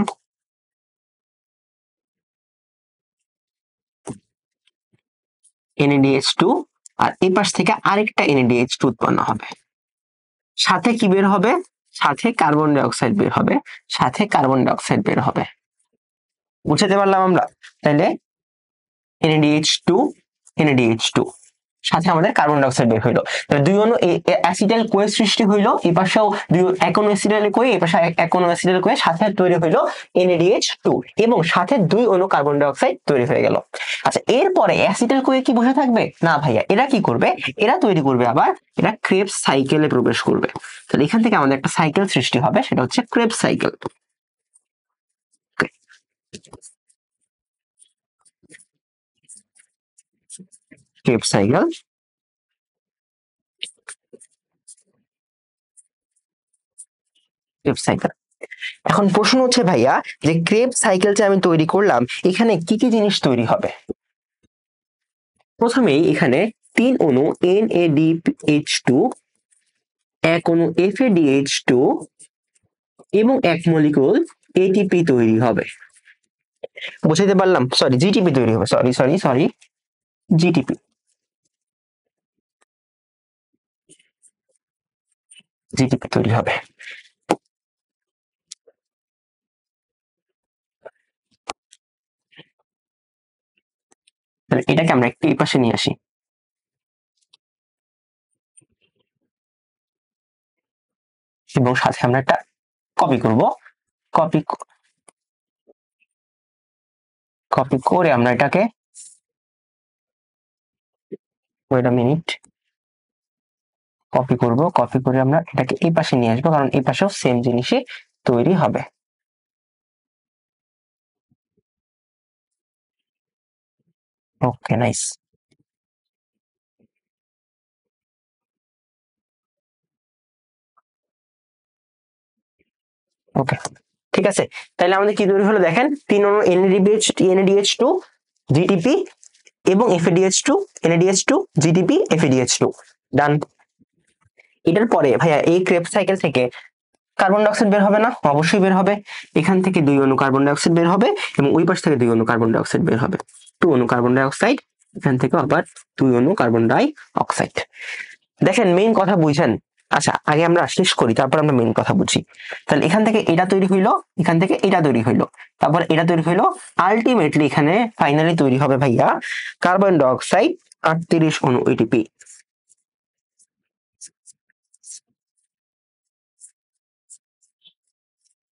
NADH2 আর এই পাশ থেকে আরেকটা NADH2 উৎপন্ন হবে সাথে কি বের হবে সাথে কার্বন ডাই অক্সাইড বের হবে সাথে কার্বন ডাই অক্সাইড বের হবে বুঝতে পারলাম আমরা তাহলে NADH2 NADH2 সাথে আমাদের কার্বন ডাই অক্সাইড বের হইলো তাহলে 2 অণু অ্যাসিটাইল CoA সৃষ্টি হইলো এই পাশেও 1 অণু অ্যাসিটাইল CoA এই পাশে 1 অণু অ্যাসিটাইল CoA সাথে তৈরি হইলো NADH2 এবং সাথে 2 অণু কার্বন ডাই অক্সাইড তৈরি হয়ে গেল আচ্ছা এরপরে অ্যাসিটাইল CoA কি বসে থাকবে না ভাইয়া এরা কি করবে এরা তৈরি করবে আবার এরা ক্রেবস সাইকেলে প্রবেশ করবে তাহলে এখান থেকে আমাদের একটা সাইকেল সৃষ্টি হবে সেটা হচ্ছে Krebs cycle Krebs cycle Krebs cycle এখন প্রশ্ন হচ্ছে ভাইয়া যে ক্রেবস সাইকেল যে আমি তৈরি করলাম এখানে কি কি জিনিস তৈরি হবে প্রথমেই এখানে 3 অণু NADH2 1 অণু FADH2 এবং 1 মলিকিউল ATP তৈরি হবে বুঝাইতে পারলাম সরি জিটিপি তৈরি হবে সরি জিটিপি জিটিপি তৈরি হবে তাহলে এটাকে আমরা একটু এই পাশে নিয়ে আসি এবং সাথে আমরা একটা কপি করব কপি কপি করে আমরা এটাকে ওয়েট আ মিনিট কপি করব কপি করে আমরা এটাকে এই পাশে নিয়ে আসবো কারণ এই পাশেও সেম জিনিসই তৈরি হবে ওকে নাইস ওকে ঠিক আছে তাহলে আমাদের কি তৈরি হলো দেখেন 3 অণু NADH2 GTP এবং FADH2 NADH2 GTP FADH2 ডান এটার পরে ভাইয়া এই ক্রেবস সাইকেল থেকে কার্বন ডাইঅক্সাইড বের হবে না অবশ্যই বের হবে এখান থেকে 2 অণু কার্বন ডাইঅক্সাইড বের হবে এবং ওই পাশ থেকে 2 অণু কার্বন ডাইঅক্সাইড বের হবে 2 অণু কার্বন ডাইঅক্সাইড এখান থেকে আবার 2 অণু কার্বন ডাই অক্সাইড দেখেন মেইন কথা বুঝছেন আচ্ছা আগে আমরা শেষ করি তারপর আমরা মেইন কথা বুঝি তাহলে এখান থেকে এটা তৈরি হইলো এখান থেকে এটা তৈরি হইলো তারপর এটা তৈরি হইলো আলটিমেটলি এখানে ফাইনালি তৈরি হবে ভাইয়া কার্বন ডাই অক্সাইড 38 অণু এটিপি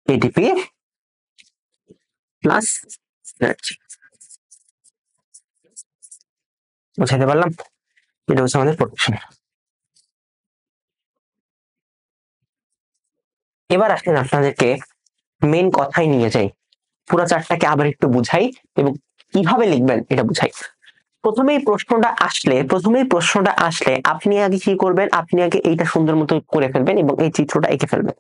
ATP প্লাস এনার্জি বুঝাইতে পারলাম? এটা হচ্ছে আমাদের প্রোটেকশন। এবার আসেন আপনাদেরকে মেন কথাই নিয়ে যাই, পুরো চারটাকে আবার একটু বুঝাই এবং কিভাবে লিখবেন এটা বুঝাই। প্রথমেই প্রশ্নটা আসলে আপনি আগে কি করবেন, আপনি আগে এইটা সুন্দর মতো করে ফেলবেন এবং এই চিত্রটা এঁকে ফেলবেন।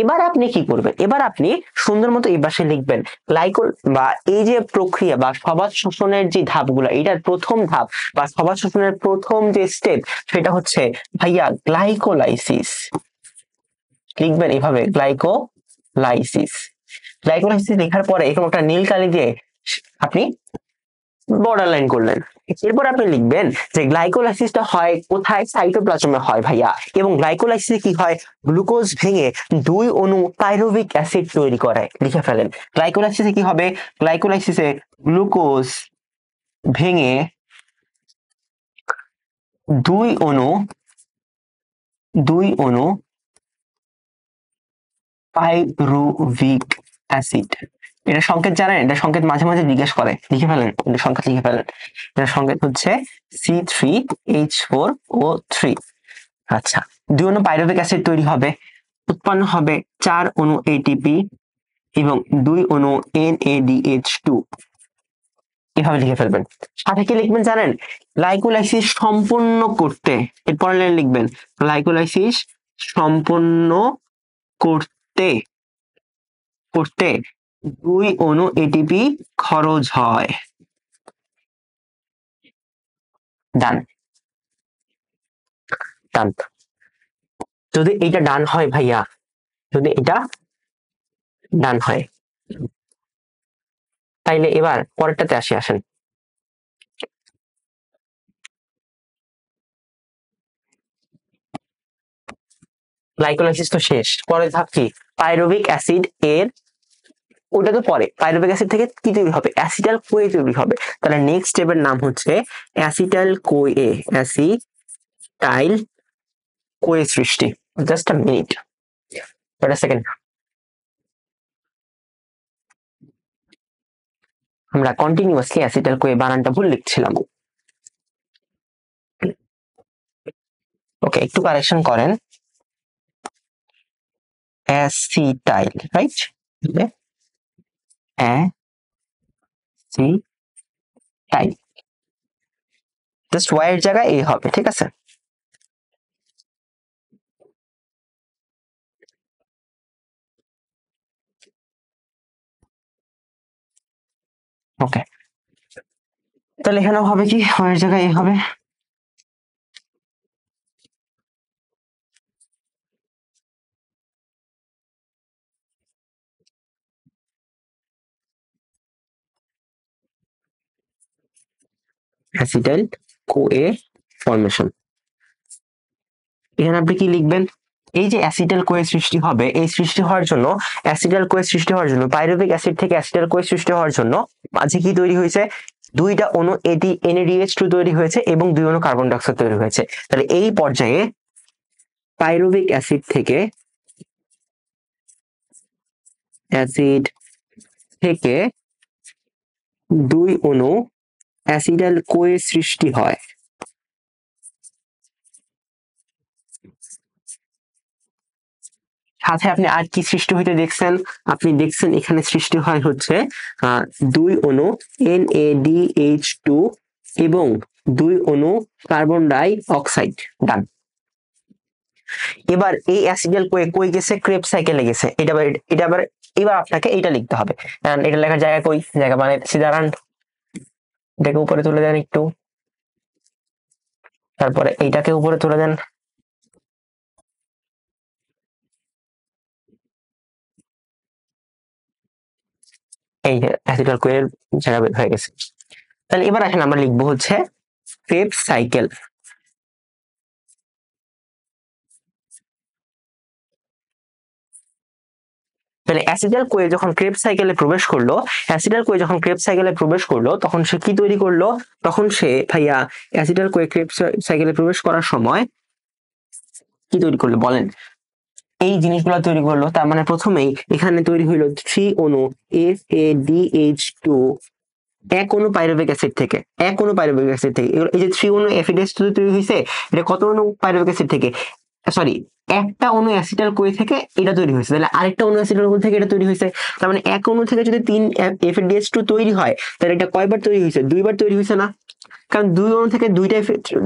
এবার আপনি কি করবেন, এবার আপনি সুন্দর মতো এই পাশে লিখবেন গ্লাইকোল বা এই যে প্রক্রিয়া বা সমাজ শোষণের যে ধাপগুলো, এটার প্রথম ধাপ বা সমাজ শোষণের প্রথম যে স্টেপ সেটা হচ্ছে ভাইয়া গ্লাইকোলাইসিস। লিখবেন এইভাবে গ্লাইকোলাইসিস। গ্লাইকোলাইসিস লেখার পরে এরকম একটা নীল কালি দিয়ে আপনি বর্ডার লাইন করলেন। এরপর আপনি লিখবেন যে গ্লাইকোলাইসিসটা হয় কোথায়, সাইটোপ্লাজমে হয় ভাইয়া, এবং গ্লাইকোলাইসিসে কি হয়, গ্লুকোজ ভেঙে 2 অণু পাইরুভিক অ্যাসিড তৈরি করে। লিখে ফেলেন গ্লাইকোলাইসিসে কি হবে, গ্লাইকোলাইসিসে গ্লুকোজ ভেঙে 2 অণু পাইরুভিক অ্যাসিড। এটা সংকেত জানেন, এটা সংকেত মাঝে মাঝে জিজ্ঞেস করে, লিখে ফেলেন, এটা সংকেত লিখে ফেলেন। এটা সংকেত হচ্ছে C3H4O3। আচ্ছা, 2 অণু পাইরুভিক অ্যাসিড তৈরি হবে, উৎপন্ন হবে 4 অণু এটিপি এবং 2 অণু NADH2। এভাবে লিখে ফেলবেন। সাথে কি লিখবেন জানেন, গ্লাইকোলাইসিস সম্পন্ন করতে, এরপর লিখবেন গ্লাইকোলাইসিস সম্পন্ন করতে 2 অণু এটিপি খরচ হয়। ডান। যদি এটা ডান হয় ভাইয়া, যদি এটা ডান হয়, তাইলে এবার পরেরটাতে আসেন। গ্লাইকোলাইসিস তো শেষ, পরের ধাপ কি, পাইরুভিক অ্যাসিড এর, ওটা তো পরে, পাইরুভিক অ্যাসিড থেকে কি তৈরি হবে, অ্যাসিটাল কোয়ে তৈরি হবে। তাহলে নেক্সট স্টেপের নাম হচ্ছে অ্যাসিটাল কোয়ে সৃষ্টি। Just a minute, second. আমরা কন্টিনিউয়াসলি অ্যাসিটাল কোয়ে বানানটা ভুল লিখছিলাম। ওকে, একটু কারেকশন করেন, acetyl, right? Acetyl, just Y এর জায়গায় এ হবে, ঠিক আছে? ওকে, তাহলে এখানেও হবে কি, ওয়াই এর জায়গায় এ হবে। Acetyl CoA formation. এখানে আপনি কি লিখবেন, এই যে অ্যাসিটাল কোয়ে সৃষ্টি হবে, এই সৃষ্টি হওয়ার জন্য, অ্যাসিটাল কোয়ে সৃষ্টি হওয়ার জন্য, পাইরুভিক অ্যাসিড থেকে অ্যাসিটাল কোয়ে সৃষ্টি হওয়ার জন্য মাঝে কি তৈরি হয়েছে, 2টা অণু NADH2 তৈরি হয়েছে এবং 2 অণু কার্বন ডাইঅক্সাইড তৈরি হয়েছে। তাহলে এই পর্যায়ে পাইরুভিক অ্যাসিড থেকে 2 অণু অ্যাসিটাল কোয়ে সৃষ্টি হয়। সাথে আপনি আর কি সৃষ্টি হইতে দেখছেন, আপনি দেখছেন এখানে সৃষ্টি হয় হচ্ছে 2 অণু NADH2 এবং 2 অণু কার্বন ডাই অক্সাইড। ডান। এবার এই অ্যাসিডাল কই গেছে, ক্রেবস সাইকেলে গেছে। এটা আবার এবার আপনাকে এটা লিখতে হবে। এটা লেখার জায়গা কই, জায়গা মানে সিধারান, এটাকে উপরে তুলে দেন একটু, তারপরে এইটাকে উপরে তুলে দেন, এই যে অ্যাসিডাল কোয়ের জায়গা বের হয়ে গেছে। তাহলে এবার আসেন আমরা লিখবো হচ্ছে ক্রেবস সাইকেল। তাহলে অ্যাসিডাল কোয়ে যখন ক্রেবস সাইকেলে প্রবেশ করলো, তখন সে কি তৈরি করলো, তখন সে ভাইয়া অ্যাসিডাল কোয়ে ক্রেবস সাইকেলে প্রবেশ করার সময় কি তৈরি করলো বলেন, এই জিনিসগুলো তৈরি করলো। তার মানে প্রথমেই এখানে তৈরি হইলো 3 অণু FADH2 এক অণু পাইরুভিক অ্যাসিড থেকে, এক অণু পাইরুভিক অ্যাসিড থেকে। এই যে 3 অণু FeDH2 তৈরি হয়েছে, এটা কত অণু পাইরুভিক অ্যাসিড থেকে, সরি একটা অণু অ্যাসিটাইল কোই থেকে এটা তৈরি হয়েছে, তাহলে আরেকটা অণু অ্যাসিটাইল কোই থেকে এটা তৈরি হয়েছে। তার মানে এক অণু থেকে যদি 3 FeDH2 তৈরি হয়, তাহলে এটা কয়বার তৈরি হয়েছে? 2বার তৈরি হয়েছে না? কারণ 2 অণু থেকে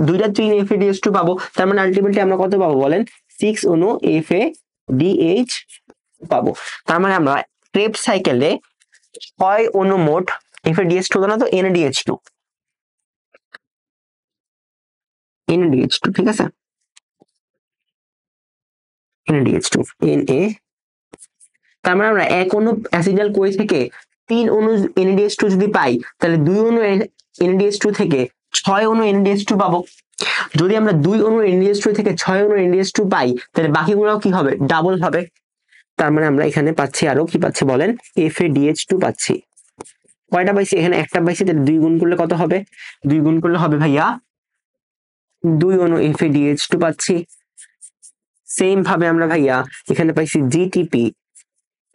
দুইটা 3 FeDH2 পাবো, তার মানে আলটিমেটলি আমরা কত পাবো বলেন? 6 অণু FeDH পাবো। তার মানে আমরা ক্রেবস সাইকেলে 6 অণু মোট FeDH2 না তো NaDH2, NaDH2, ঠিক আছে, NaDH2 Na। তার মানে আমরা এক অণু অ্যাসিডাল কোই থেকে 3 অণু NaDH2 যদি পাই, তাহলে 2 অণু NaDH2 থেকে 6 অণু NaDH2 পাবো। যদি আমরা 2 অণু NaDH2 থেকে 6 অণু NaDH2 পাই, তাহলে বাকিগুলোও কি হবে? ডাবল হবে। তার মানে আমরা এখানে পাচ্ছি আরো কি পাচ্ছি বলেন? FeDH2 পাচ্ছি। কয়টা পাইছি? এখানে একটা পাইছি, তাহলে 2 গুণ করলে কত হবে? 2 গুণ করলে হবে ভাইয়া 2 অণু FeDH2 পাচ্ছি। সেম ভাবে আমরা ভাইয়া এখানে পাইছি GTP,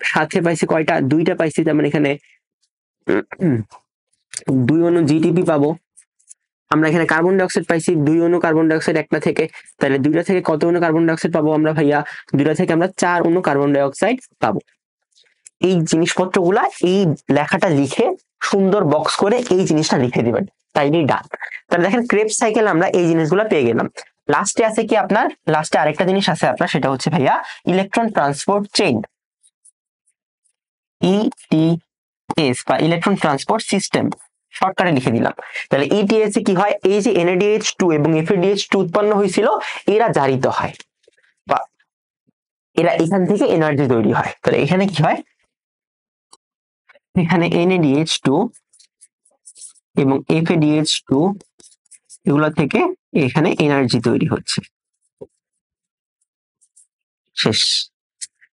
সাথে পাইছি কয়টা? 2টা পাইছি, তার মানে এখানে 2 অণু GTP পাবো। আমরা এখানে কার্বন ডাই অক্সাইড পাইছি 2 অণু কার্বন ডাই অক্সাইড একটা থেকে, তাহলে 2টা থেকে কত অণু কার্বন ডাই অক্সাইড পাবো আমরা ভাইয়া? 2টা থেকে আমরা 4 অণু কার্বন ডাই অক্সাইড পাবো। এই জিনিসপত্রগুলা এই লেখাটা লিখে সুন্দর বক্স করে এই জিনিসটা লিখে দিবেন, তাইলেই ডান। তাহলে দেখেন ক্রেবস সাইকেল আমরা এই জিনিসগুলো পেয়ে গেলাম। লাস্টে আছে কি আপনার? লাস্টে আরেকটা জিনিস আছে আপনার, সেটা হচ্ছে ভাইয়া ইলেকট্রন ট্রান্সপোর্ট চেইন, ETS বা ইলেকট্রন ট্রান্সপোর্ট সিস্টেম, শর্টকাটে লিখে দিলাম। তাহলে ETS এ কি হয়? এই যে NaDH2 এবং FeDH2 উৎপন্ন হয়েছিল, এরা জারিত হয় বা এরা এখান থেকে এনার্জি তৈরি হয়। তাহলে এখানে কি হয়? এখানে NaDH2 এবং FeDH2 এগুলো থেকে এখানে এনার্জি তৈরি হচ্ছে। শেষ।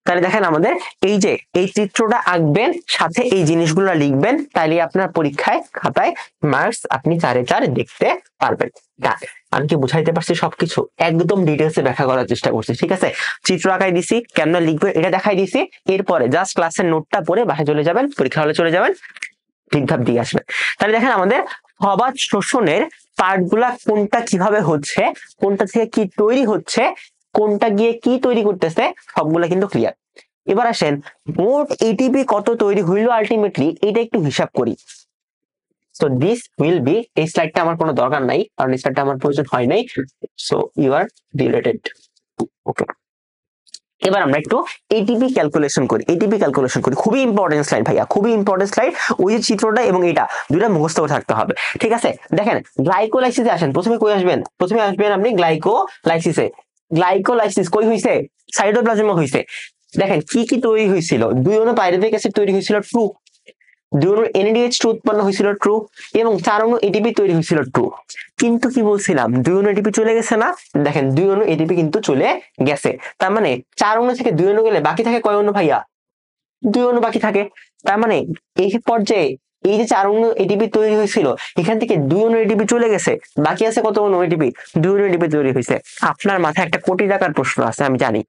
তাহলে দেখেন আমাদের এই যে এই চিত্রটা আঁকবেন, সাথে এই জিনিসগুলো লিখবেন, তাহলে আপনার পরীক্ষায় খাতায় মার্কস আপনি 4-এ 4 দেখতে পারবেন। আমি কি বুঝাইতে পারছি? সবকিছু একদম ডিটেলসে ব্যাখ্যা করার চেষ্টা করছি, ঠিক আছে? চিত্র আঁকাই দিছি, কেমন লিখবেন এটা দেখাই দিছি। এরপরে জাস্ট ক্লাসের নোটটা পড়ে বাসায় চলে যাবেন, পরীক্ষা হলে চলে যাবেন, ঠিকভাবে দিয়ে আসবেন। তাহলে দেখেন আমাদের সবাদ শোষণের পার্ট গুলা কোনটা কিভাবে হচ্ছে, কোনটা থেকে কি তৈরি হচ্ছে, কোনটা গিয়ে কি তৈরি করতেছে, সবগুলা কিন্তু ক্লিয়ার। এবার আসেন মোট এটিপি কত তৈরি হইলো আলটিমেটলি, এটা একটু হিসাব করি। সো দিস উইল বি, এই স্লাইডটা আমার কোনো দরকার নাই, কারণ এই স্লাইডটা আমার প্রয়োজন হয় নাই। So you are deleted. Okay, এবার আমরা একটু এটিপি ক্যালকুলেশন করি। এটিপি ক্যালকুলেশন করি, খুবই ইম্পর্টেন্ট স্লাইড ভাইয়া, খুবই ইম্পর্টেন্ট স্লাইড। ওই যে চিত্রটা এবং এটা দুইটা মুখস্থ করে থাকতে হবে, ঠিক আছে? দেখেন গ্লাইকোলাইসিসে আসেন, প্রথমে কই আসবেন? প্রথমে আসবেন আপনি গ্লাইকোলাইসিসে। গ্লাইকোলাইসিস কই হইছে? সাইটোপ্লাজমে হইছে। দেখেন কি কি তৈরি হয়েছিল? 2 অণু পাইরুভিক অ্যাসিড তৈরি হয়েছিল, ট্রু। 2 অণু NaDH2 উৎপন্ন হয়েছিল, ট্রু। এবং 4 অণু ATP তৈরি হয়েছিল, ট্রু। কিন্তু কি বলছিলাম? 2 অণু ATP চলে গেছে না? দেখেন 2 অণু ATP কিন্তু চলে গেছে। তার মানে 4 অণু থেকে 2 অণু গেলে বাকি থাকে কয় অণু ভাইয়া? 2 অণু বাকি থাকে। তার মানে এই পর্যায়ে এই যে 4 অণু ATP তৈরি হয়েছিল, এখান থেকে 2 অণু ATP চলে গেছে, বাকি আছে কত অণু ATP? 2 অণু ATP তৈরি হয়েছে। আপনার মাথায় একটা কোটি টাকার প্রশ্ন আছে, আমি জানি,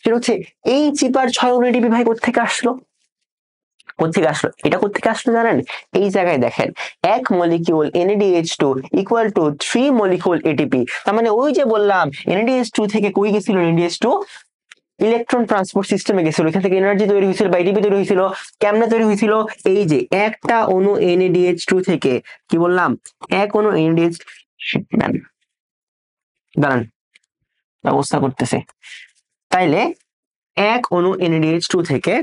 সেটা হচ্ছে এই চিপার 6 অণু ATP ভাই কোত্থেকে আসলো? এটা কোত্থেকে আসলো জানেন? এই জায়গায় দেখেন, 1 molecule NaDH2 equal to 3 molecule ATP। তার মানে ওই যে বললাম NaDH2 থেকে কই গেছিল? NaDH2 ইলেকট্রন ট্রান্সপোর্ট সিস্টেমে গেছিল, এখান থেকে এনার্জি তৈরি হয়েছিল বা ATP তৈরি হয়েছিল। কেমনে তৈরি হয়েছিল? এই যে একটা অণু NaDH2 থেকে, কি বললাম? এক অণু NaDH, দাঁড়ান ব্যবস্থা করতেছে। তাইলে এক অণু NaDH2 থেকে,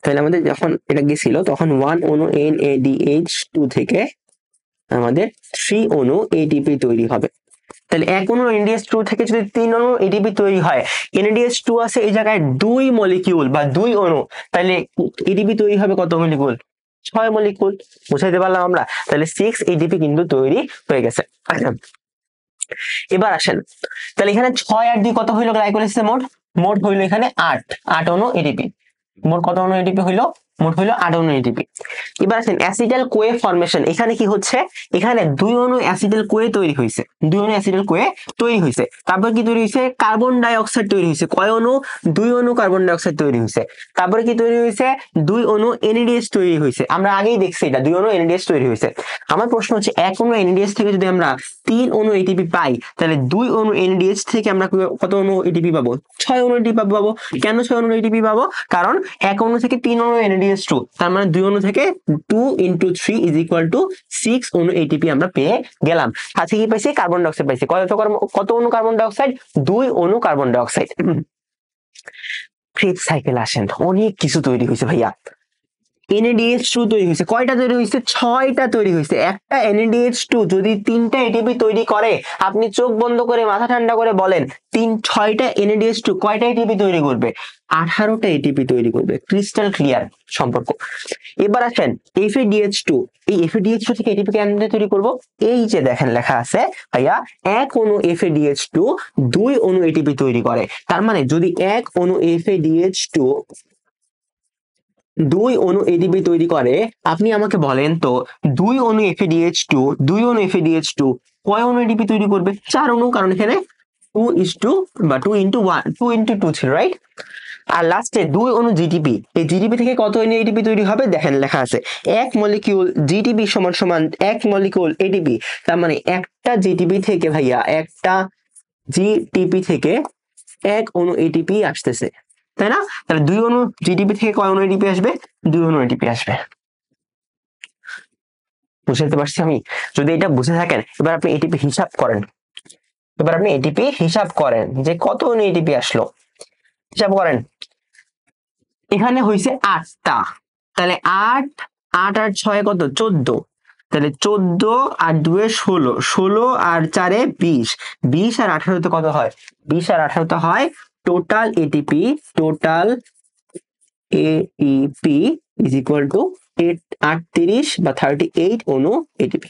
তাহলে আমাদের যখন এটা গেছিল তখন 1 অণু NaDH2 থেকে আমাদের 3 অণু ATP তৈরি হবে। তাহলে এক অণু NaDH2 থেকে যদি 3 অণু ATP তৈরি হয়, NaDH2 আছে এই জায়গায় 2 মলিকিউল বা 2 অণু, তাহলে ATP তৈরি হবে কত মলিকিউল? 6 মলিকিউল। বুঝাইতে পারলাম আমরা? তাহলে 6 ATP কিন্তু তৈরি হয়ে গেছে। এবার আসেন, তাহলে এখানে 6 আর 2 কত হইলো গ্লাইকোলাইসিসে? মোট হইলো এখানে 8 অণু ATP। মোট কত অণু ATP হইলো? মোট হলো 8 অণু এটিপি। এবার আসেন অ্যাসিটাল কোয়ে ফরমেশন। এখানে কি হচ্ছে, এখানে 2 অণু অ্যাসিটাল কোয়ে তৈরি হয়েছে, 2 অণু অ্যাসিটাল কোয়ে তৈরি হয়েছে। তারপর কি তৈরি হয়েছে, কার্বন ডাই অক্সাইড তৈরি হয়েছে। কয় অণু, 2 অণু কার্বন ডাই অক্সাইড তৈরি হয়েছে। তারপরে কি তৈরি হয়েছে, 2 অণু এনএডিএইচ তৈরি হয়েছে। আমরা আগেই দেখছি এটা 2 অণু এনএডিএইচ তৈরি হয়েছে। আমার প্রশ্ন হচ্ছে 1 অণু এনএডিএইচ থেকে যদি আমরা 3 অণু এটিপি পাই, তাহলে 2 অণু এনএডিএইচ থেকে আমরা কত অণু এটিপি পাবো, 6 অণু এটিপি পাবো। কেন 6 অণু এটিপি পাবো, কারণ 1 অণু থেকে 3 অণু NADH2, তার মানে 2 অণু থেকে 2 × 3 = 6 অণু এটিপি আমরা পেয়ে গেলাম। সাথে কি পাইছি, কার্বন ডাই অক্সাইড পাইছি। কত অণু কার্বন ডাই অক্সাইড, 2 অণু carbon die oxide. Krebs cycle আসেন, অনেক কিছু তৈরি হয়েছে ভাইয়া। NADH2 তৈরি হয়েছে, কয়টা তৈরি হয়েছে, 6টা তৈরি হয়েছে। একটা NADH2 যদি 3টা এটিপি তৈরি করে, আপনি চোখ বন্ধ করে মাথা ঠান্ডা করে বলেন 6টা NADH2 কয়টা এটিপি তৈরি করবে, 18টা এটিপি তৈরি করবে। ক্রিস্টাল ক্লিয়ার সম্পর্ক। এবার আসেন FADH2, এই FADH2 থেকে এটিপি কেন তৈরি করব, এই যে দেখেন লেখা আছে ভাইয়া, 1 অণু FADH2 2 অণু এটিপি তৈরি করে। তার মানে যদি 1 অণু FADH2 2 অণু এটিপি তৈরি করে, আপনি আমাকে বলেন তো 2 অণু FADH2 কয় অণু এটিপি তৈরি করবে, 4 অণু, কারণ এখানে 2 × 2 ছিল, রাইট। আর লাস্টে 2 অণু জিটিপি, এই জিটিপি থেকে কত অণু এটিপি তৈরি হবে, দেখেন লেখা আছে 1 মলিকিউল জিটিপি সমান 1 মলিকিউল এটিপি। তার মানে একটা জিটিপি থেকে ভাইয়া, একটা জিটিপি থেকে 1 অণু এটিপি আসতেছে, তাই না? তাহলে 2 অণু জিটিপি থেকে কয় অণু এটিপি আসবে, 2 অণু এটিপি আসবে। বুঝতে পারছি আমি? যদি এটা বুঝে থাকেন, এবার আপনি এটিপি হিসাব করেন। যে কত অণু এটিপি আসলো, হিসাব করেন। এখানে হয়েছে 8টা, তাহলে 8 8 আর 6 কত, 14। তাহলে 14 আর 2 16, 16 আর 4 20, 20 আর 18 কত হয়, 20 আর 18 হয় total ATP is equal to 38 বা 38 অণু ATP.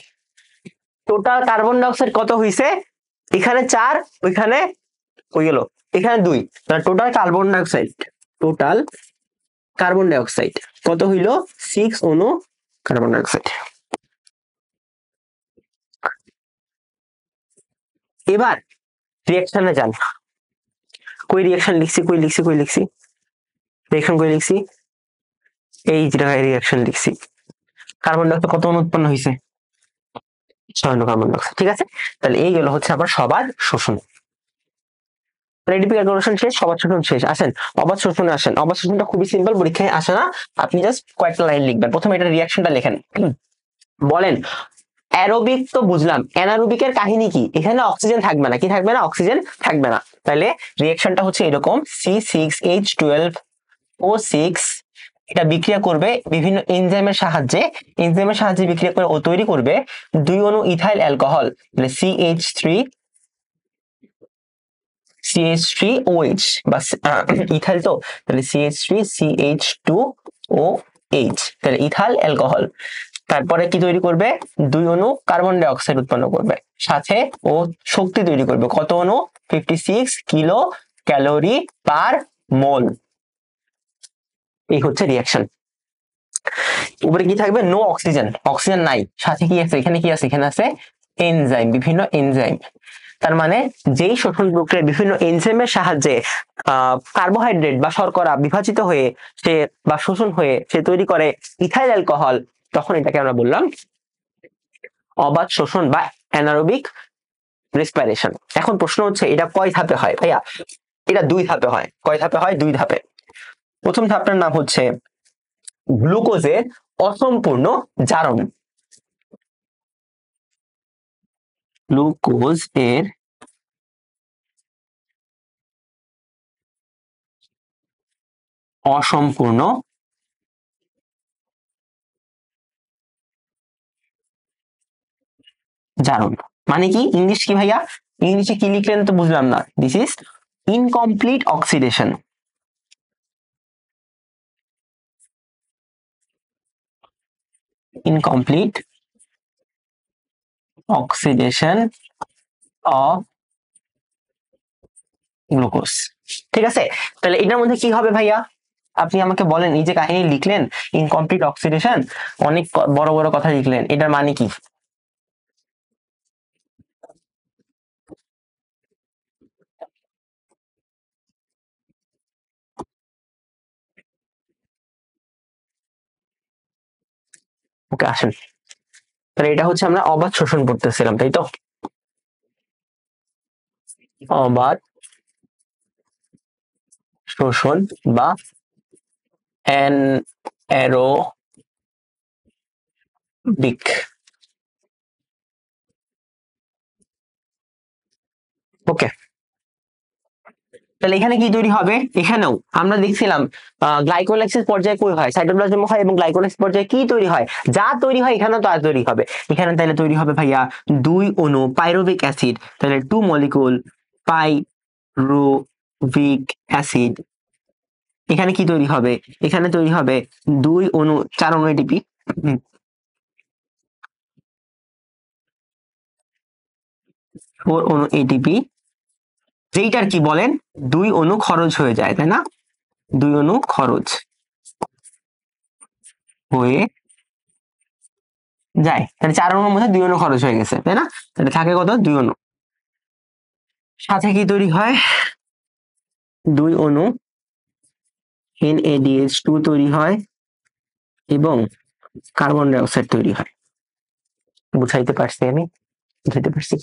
Total carbon die oxide কত হয়েছে, এখানে 4, ওইখানে হয়ে গেল, এখানে 2, তাহলে টোটাল কার্বন ডাই অক্সাইড কত হইল, 6 অণু কার্বন ডাই অক্সাইড। এবার রিঅ্যাকশনে যান। কই রিঅ্যাকশন লিখছি, রিঅ্যাকশন কই লিখছি, এই যে রিঅ্যাকশন লিখছি। কার্বন ডাই অক্সাইড কত অণু উৎপন্ন হয়েছে, 6 অণু কার্বন ডাই অক্সাইড। ঠিক আছে, তাহলে এই গেল হচ্ছে আবার সবার শোষণ। এটিপি ক্যালকুলেশন শেষ, সবার শোষণ শেষ। আসেন অবাধ শোষণে আসেন। অবাধ শোষণটা খুবই সিম্পল, পরীক্ষায় আসে না, আপনি জাস্ট কয়েকটা লাইন লিখবেন। প্রথমে এটা রিঅ্যাকশনটা লেখেন, বলেন অ্যারোবিক তো বুঝলাম, অ্যানারোবিকের কাহিনী কি, এখানে অক্সিজেন থাকবে না, কি থাকবে না, অক্সিজেন থাকবে না। তাহলে রিঅ্যাকশনটা হচ্ছে এরকম, C6H12O6 এটা বিক্রিয়া করবে বিভিন্ন এনজাইমের সাহায্যে, বিক্রিয়া করে ও তৈরি করবে 2 অণু ইথাইল অ্যালকোহল, তাহলে CH3OH বা ইথাইল, তো তাহলে CH3CH2OH, তাহলে ইথাইল অ্যালকোহল। তারপরে কি তৈরি করবে, 2 অণু কার্বন ডাই অক্সাইড উৎপন্ন করবে, সাথে ও শক্তি তৈরি করবে, কত অণু, 56 কিলো ক্যালোরি পার মোল। এই হচ্ছে রিঅ্যাকশন। উপরে কি থাকবে, নো অক্সিজেন, অক্সিজেন নাই, সাথে কি আছে, এখানে কি আছে, এখানে আছে এনজাইম, বিভিন্ন এনজাইম। তার মানে যেই শোষণ প্রক্রিয়ায় বিভিন্ন এনজাইমের সাহায্যে কার্বোহাইড্রেট বা শর্করা বিভাজিত হয়ে সে বা শোষণ হয়ে সে তৈরি করে ইথাইল অ্যালকোহল, তখন এটাকে আমরা বললাম অবাধ শোষণ বা অ্যানারোবিক রেসপিরেশন। এখন প্রশ্ন হচ্ছে এটা কয় ধাপে হয় ভাইয়া, এটা 2 ধাপে হয়। কয় ধাপে হয়, 2 ধাপে। প্রথম ধাপটার নাম হচ্ছে গ্লুকোজের অসম্পূর্ণ জারণ। গ্লুকোজ এর অসম্পূর্ণ জারণ মানে কি, ইংলিশ কি ভাইয়া, ইংলিশে কি লিখলেন তো বুঝলাম না। This is incomplete oxidation. Incomplete oxidation of glucose. ঠিক আছে, তাহলে এটার মধ্যে কি হবে ভাইয়া, আপনি আমাকে বলেন, এই যে কাহিনী লিখলেন ইনকমপ্লিট অক্সিডেশন, অনেক বড় বড় কথা লিখলেন, এটার মানে কি? ওকে আসেন, তাহলে এটা হচ্ছে আমরা অবাধ শোষণ পড়তেছিলাম, তাই তো? অবাধ শোষণ বা অ্যানারোবিক। ওকে, তাহলে এখানে কি তৈরি হবে? এখানেও আমরা দেখছিলাম গ্লাইকোলাইসিস পর্যায়ে কই হয়, সাইটোপ্লাজম হয়, এবং গ্লাইকোলাইসিস পর্যায়ে কি তৈরি হয়? যা তৈরি হয় এখানেও তা তৈরি হবে। এখানে তাহলে তৈরি হবে ভাইয়া 2 অণু পাইরুভিক অ্যাসিড, তাহলে 2 মলিকুল পাইরুভিক অ্যাসিড। এখানে কি তৈরি হবে? এখানে তৈরি হবে 2 অণু 4 অণু এটিপি, 4 অণু এটিপি, যেইটার কি বলেন 2 অণু খরচ হয়ে যায়, তাই না? 2 অণু খরচ হয়ে যায়, তাহলে 4 অণুর মধ্যে 2 অণু খরচ হয়ে গেছে, তাই না? তাহলে থাকে কত? 2 অণু। সাথে কি তৈরি হয়? 2 অণু NADH2 তৈরি হয় এবং কার্বন ডাই অক্সাইড তৈরি হয়। বুঝাইতে পারছি আমি? বুঝাইতে পারছি?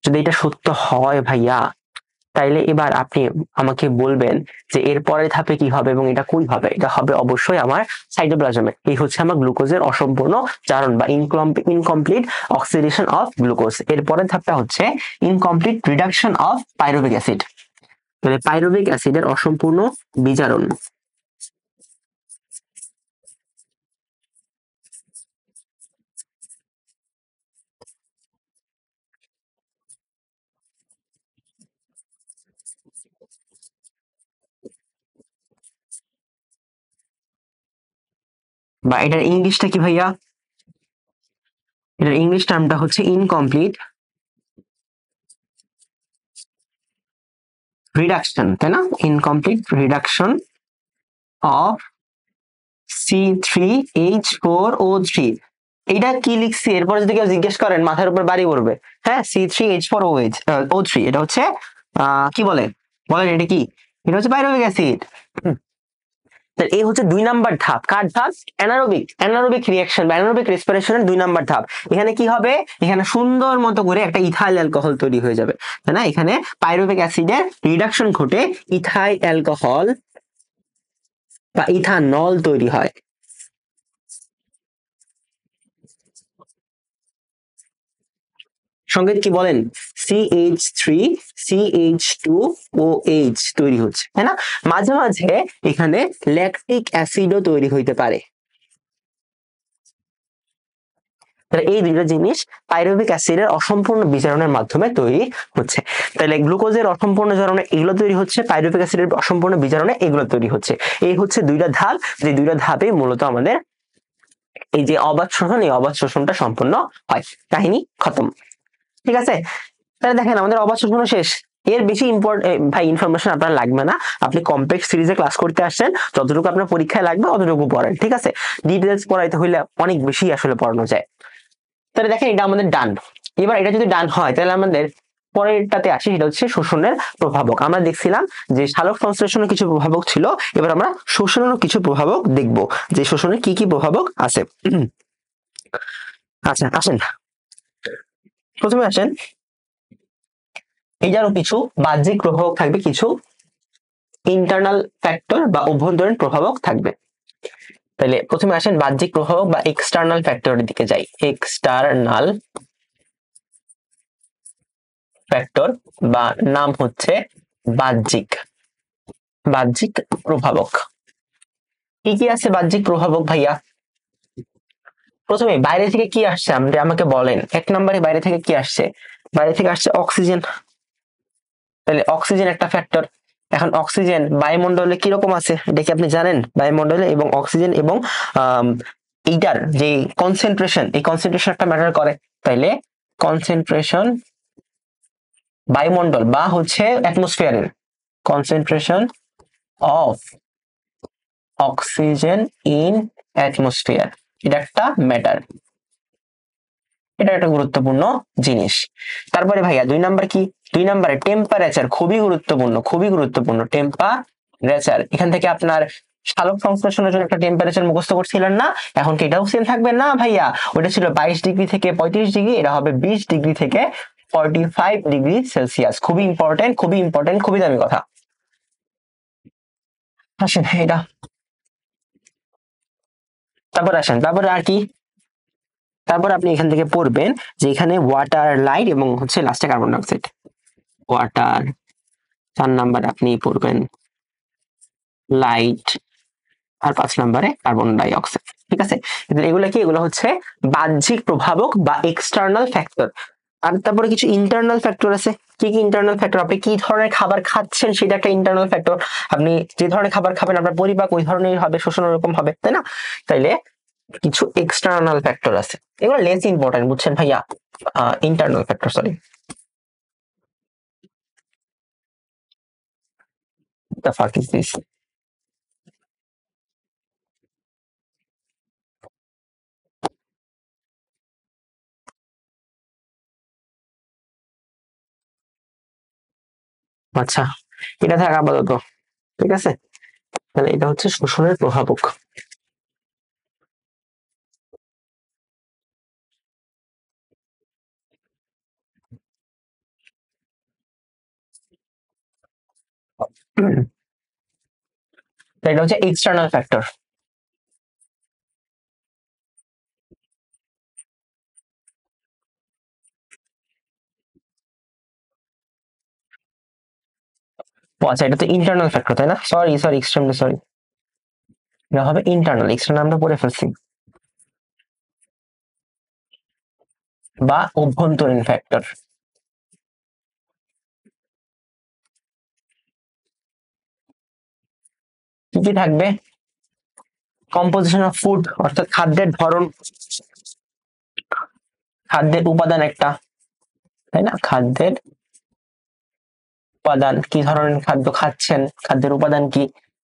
যদি এটা সত্য হয় ভাইয়া, তাইলে এবার আপনি আমাকে বলবেন যে এর পরের ধাপে কি হবে এবং এটা কই হবে? এটা হবে অবশ্যই আমার সাইটোপ্লাজমে। এই হচ্ছে আমার গ্লুকোজের অসম্পূর্ণ জারণ বা ইনকমপ্লিট অক্সিডেশন অফ গ্লুকোজ। এর পরের ধাপটা হচ্ছে incomplete reduction of pyruvic acid. তাহলে পাইরুভিক অ্যাসিডের অসম্পূর্ণ বিজারণ বা এটার ইংলিশটা কি ভাইয়া? এটার ইংলিশ টার্মটা হচ্ছে ইনকমপ্লিট রিডাকশন, তাই না? Incomplete reduction of C3H4O3। এইটা কি লিখছি এরপরে যদি কেউ জিজ্ঞেস করেন মাথার উপর বাড়ি পড়বে। হ্যাঁ, C3H4O3, এটা হচ্ছে কি বলে, বলেন এটা কি? এটা হচ্ছে পাইরুভিক অ্যাসিড। এই হচ্ছে 2 নাম্বার ধাপ। কার ধাপ? অ্যানারোবিক রিঅ্যাকশন বা অ্যানারোবিক রেসপিরেশনের 2 নাম্বার ধাপ। এখানে কি হবে? এখানে সুন্দর মতো করে একটা ইথাইল অ্যালকোহল তৈরি হয়ে যাবে, তাই না? এখানে পাইরুভিক অ্যাসিডের রিডাকশন ঘটে ইথাইল অ্যালকোহল বা ইথানল তৈরি হয়। সংকেত কি বলেন? CH3CH2OH তৈরি হচ্ছে, তাই না? মাঝে মাঝে এখানে ল্যাকটিক অ্যাসিডও তৈরি হইতে পারে। তাহলে এই দুইটা জিনিস পাইরুভিক অ্যাসিডের অসম্পূর্ণ বিজারণের মাধ্যমে তৈরি হচ্ছে। তাহলে গ্লুকোজের অসম্পূর্ণ জারণে এগুলো তৈরি হচ্ছে, পাইরুভিক অ্যাসিডের অসম্পূর্ণ বিজারণে এগুলো তৈরি হচ্ছে। এই হচ্ছে 2টা ধাপ, যে 2টা ধাপে মূলত আমাদের এই যে অবাধ শোষণ, এই অবাধ শোষণটা সম্পূর্ণ হয়। কাহিনী খতম। ঠিক আছে, তাহলে দেখেন আমাদের অবাধ শোষণ শেষ। এর বেশি ভাই ইনফরমেশন আপনার লাগবে না। আপনি কমপ্লেক্স সিরিজে ক্লাস করতে আসছেন, যতটুকু আপনার পরীক্ষায় লাগবে অতটুকু পড়েন। ঠিক আছে, ডিটেলস পড়াইতে হইলে অনেক বেশি আসলে পড়ানো যায়। তাহলে দেখেন এটা আমাদের ডান। এবার এটা যদি ডান হয় তাহলে আমাদের পরেরটাতে আসি, সেটা হচ্ছে শোষণের প্রভাবক। আমরা দেখছিলাম যে সালোক সংশ্লেষণের কিছু প্রভাবক ছিল, এবার আমরা শোষণেরও কিছু প্রভাবক দেখব, যে শোষণের কি কি প্রভাবক আছে। আচ্ছা আসেন, প্রথমে আসেন এইটারও কিছু বাহ্যিক প্রভাবক থাকবে, কিছু ইন্টারনাল ফ্যাক্টর বা অভ্যন্তরীণ প্রভাবক থাকবে। তাহলে প্রথমে আসেন বাহ্যিক প্রভাবক বা এক্সটার্নাল ফ্যাক্টরের দিকে যাই। এক্সটার্নাল ফ্যাক্টর বা নাম হচ্ছে বাহ্যিক প্রভাবক। কি কি আছে বাহ্যিক প্রভাবক ভাইয়া? প্রথমে বাইরে থেকে কি আসছে আমাকে বলেন। 1 নম্বরে বাইরে থেকে কি আসছে? বাইরে থেকে আসছে অক্সিজেন। তাহলে অক্সিজেন একটা ফ্যাক্টর। এখন অক্সিজেন বায়ুমণ্ডলে কিরকম আছে এটা কি আপনি জানেন? বায়ুমণ্ডলে এবং অক্সিজেন এবং এইটার যে কনসেন্ট্রেশন, এই কনসেন্ট্রেশন একটা ম্যাটার করে। তাইলে কনসেন্ট্রেশন বায়ুমণ্ডল বা হচ্ছে অ্যাটমসফিয়ারের concentration of oxygen in atmosphere, এটা একটা ম্যাটার, এটা একটা গুরুত্বপূর্ণ জিনিস। তারপরে ভাইয়া 2 নাম্বার কি? 2 নাম্বারে টেম্পারেচার, খুবই গুরুত্বপূর্ণ, খুবই গুরুত্বপূর্ণ টেম্পারেচার। এখান থেকে আপনার সালোক সংশ্লেষণের জন্য একটা টেম্পারেচার মুখস্থ করছিলেন না, এখন কি এটাও সেম থাকবে? না ভাইয়া, ওটা ছিল 22 ডিগ্রি থেকে 35 ডিগ্রি, এটা হবে 20 ডিগ্রি থেকে 45 ডিগ্রি সেলসিয়াস। খুবই ইম্পর্টেন্ট, খুবই ইম্পর্টেন্ট, খুবই দামি কথা। আসেন এটা, তারপর আসেন, তারপরে আর কি? তারপর আপনি এখান থেকে পড়বেন যে এখানে ওয়াটার, লাইট এবং হচ্ছে লাস্টে কার্বন ডাইঅক্সাইড। ওয়াটার 4 নাম্বারে আপনি পড়বেন লাইট, আর 5 নাম্বারে কার্বন ডাই অক্সাইড। ঠিক আছে, এগুলো কি? এগুলো হচ্ছে বাহ্যিক প্রভাবক বা এক্সটার্নাল ফ্যাক্টর। আর তারপরে কিছু ইন্টারনাল ফ্যাক্টর আছে। কি কি ইন্টারনাল ফ্যাক্টর? আপনি কি ধরনের খাবার খাচ্ছেন সেটা একটা ইন্টারনাল ফ্যাক্টর। আপনি যে ধরনের খাবার খাবেন আপনার পরিপাক ওই ধরনের হবে, শোষণ ওরকম হবে, তাই না? তাইলে কিছু এক্সটার্নাল ফ্যাক্টর আছে, এগুলো লেস ইম্পর্টেন্ট, বুঝছেন ভাইয়া? Internal factor, sorry. The fuck is this? আচ্ছা, এটা থাক আপাতত। ঠিক আছে, তাহলে এটা হচ্ছে শোষণের প্রভাবক। এটা হচ্ছে এক্সটার্নাল ফ্যাক্টর। ও আচ্ছা, এটা তো ইন্টারনাল ফ্যাক্টর, তাই না? সরি সরি, এক্সট্রিমলি সরি, এটা হবে ইন্টারনাল। এক্সটার্নাল আমরা পড়ে ফেলছি। বা অভ্যন্তরীণ ফ্যাক্টর। কি কি থাকবে? কম্পোজিশন অফ ফুড, অর্থাৎ খাদ্যের ধরন, খাদ্যের উপাদান একটা, তাই না? খাদ্যের উপাদান, কি ধরনের খাদ্য খাচ্ছেন, খাদ্যের উপাদান কি।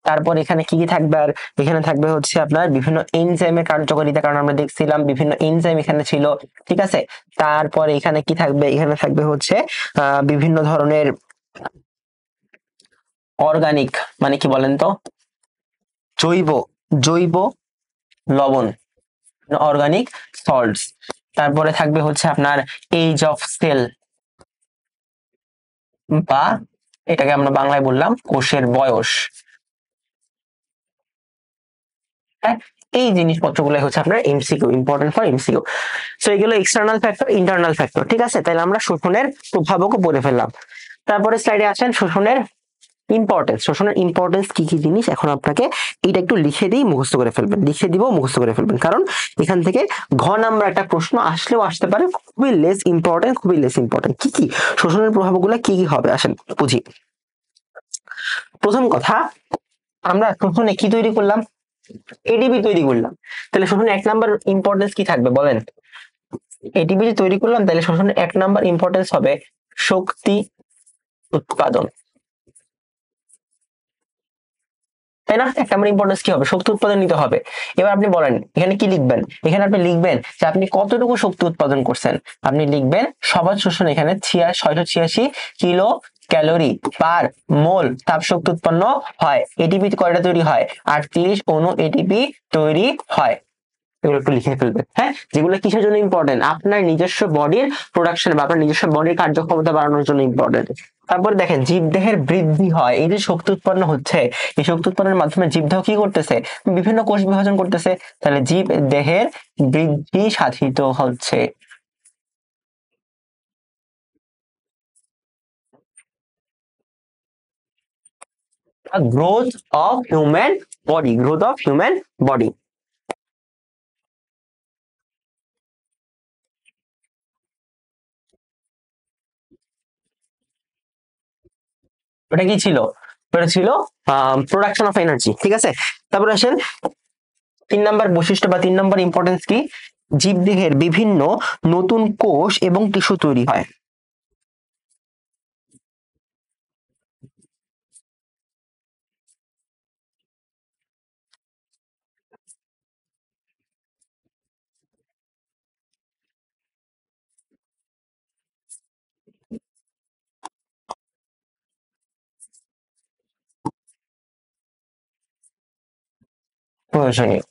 তারপর এখানে কি কি থাকবে? আর এখানে থাকবে হচ্ছে আপনার বিভিন্ন এনজাইমের কার্যকারিতা, কারণ আমরা দেখছিলাম বিভিন্ন এনজাইম এখানে ছিল। ঠিক আছে, তারপর এখানে কি থাকবে? এখানে থাকবে হচ্ছে বিভিন্ন ধরনের অর্গানিক, মানে কি বলেন তো? জৈব, জৈব লবণ, অর্গানিক সল্টস। তারপরে থাকবে হচ্ছে আপনার এজ অফ সেল, বা এটাকে আমরা বাংলায় বললাম কোষের বয়স। হ্যাঁ, এই জিনিসপত্রগুলো হচ্ছে আপনার MCQ, important for MCQ. So এগুলো এক্সটার্নাল ফ্যাক্টর, ইন্টারনাল ফ্যাক্টর। ঠিক আছে, তাহলে আমরা শোষণের প্রভাবকও পড়ে ফেললাম। তারপরে স্লাইডে আসেন শোষণের ইম্পর্টেন্স। শোষণের ইম্পর্টেন্স কি কি জিনিস, এখন আপনাকে এটা একটু লিখে দিয়ে মুখস্থ করে ফেলবেন, লিখে দিব মুখস্থ করে ফেলবেন, কারণ এখান থেকে ঘ নাম্বার একটা প্রশ্ন আসলেও আসতে পারে, খুবই লেস ইম্পর্টেন্ট, খুবই লেস ইম্পর্টেন্ট। কি কি শোষণের প্রভাবগুলো কি কি হবে, আসেন বুঝি। প্রথম কথা, আমরা শোষণে কি তৈরি করলাম? এডিপি তৈরি করলাম। তাহলে শোষণে 1 নাম্বার ইম্পর্টেন্স কি থাকবে বলেন? এটিপি যে তৈরি করলাম, তাহলে শোষণের 1 নাম্বার ইম্পর্টেন্স হবে শক্তি উৎপাদন, তাই না? 1 নাম্বার ইম্পর্টেন্স কি হবে? শক্তি উৎপাদন নিতে হবে। এবার আপনি বলেন এখানে কি লিখবেন? এখানে আপনি লিখবেন যে আপনি কতটুকু শক্তি উৎপাদন করছেন। আপনি লিখবেন সবার শোষণ এখানে 686 কিলো ক্যালোরি পার মোল তাপ শক্তি উৎপন্ন হয়। এটিপি কয়টা তৈরি হয়? 38 অণু এটিপি তৈরি হয়। এগুলো একটু লিখে ফেলবেন। হ্যাঁ, যেগুলো কিসের জন্য ইম্পর্টেন্ট? আপনার নিজস্ব বডির প্রোডাকশন বা আপনার নিজস্ব বডির কার্যক্ষমতা বাড়ানোর জন্য ইম্পর্টেন্ট। তারপরে দেখেন জীবদেহের বৃদ্ধি হয়, এই যে শক্তি উৎপন্ন হচ্ছে, এই শক্তি উৎপন্নের মাধ্যমে জীবদেহ কি করতেছে? বিভিন্ন কোষ বিভাজন করতেছে। তাহলে জীব দেহের বৃদ্ধি সাধিত হচ্ছে। Growth of human body, growth of human body. ওটা কি ছিল? ওটা ছিল প্রোডাকশন অফ এনার্জি। ঠিক আছে, তারপরে আসেন 3 নাম্বার বৈশিষ্ট্য বা 3 নাম্বার ইম্পর্টেন্স কি? জীবদেহের বিভিন্ন নতুন কোষ এবং টিস্যু তৈরি হয়। প্রয়োজনীয়।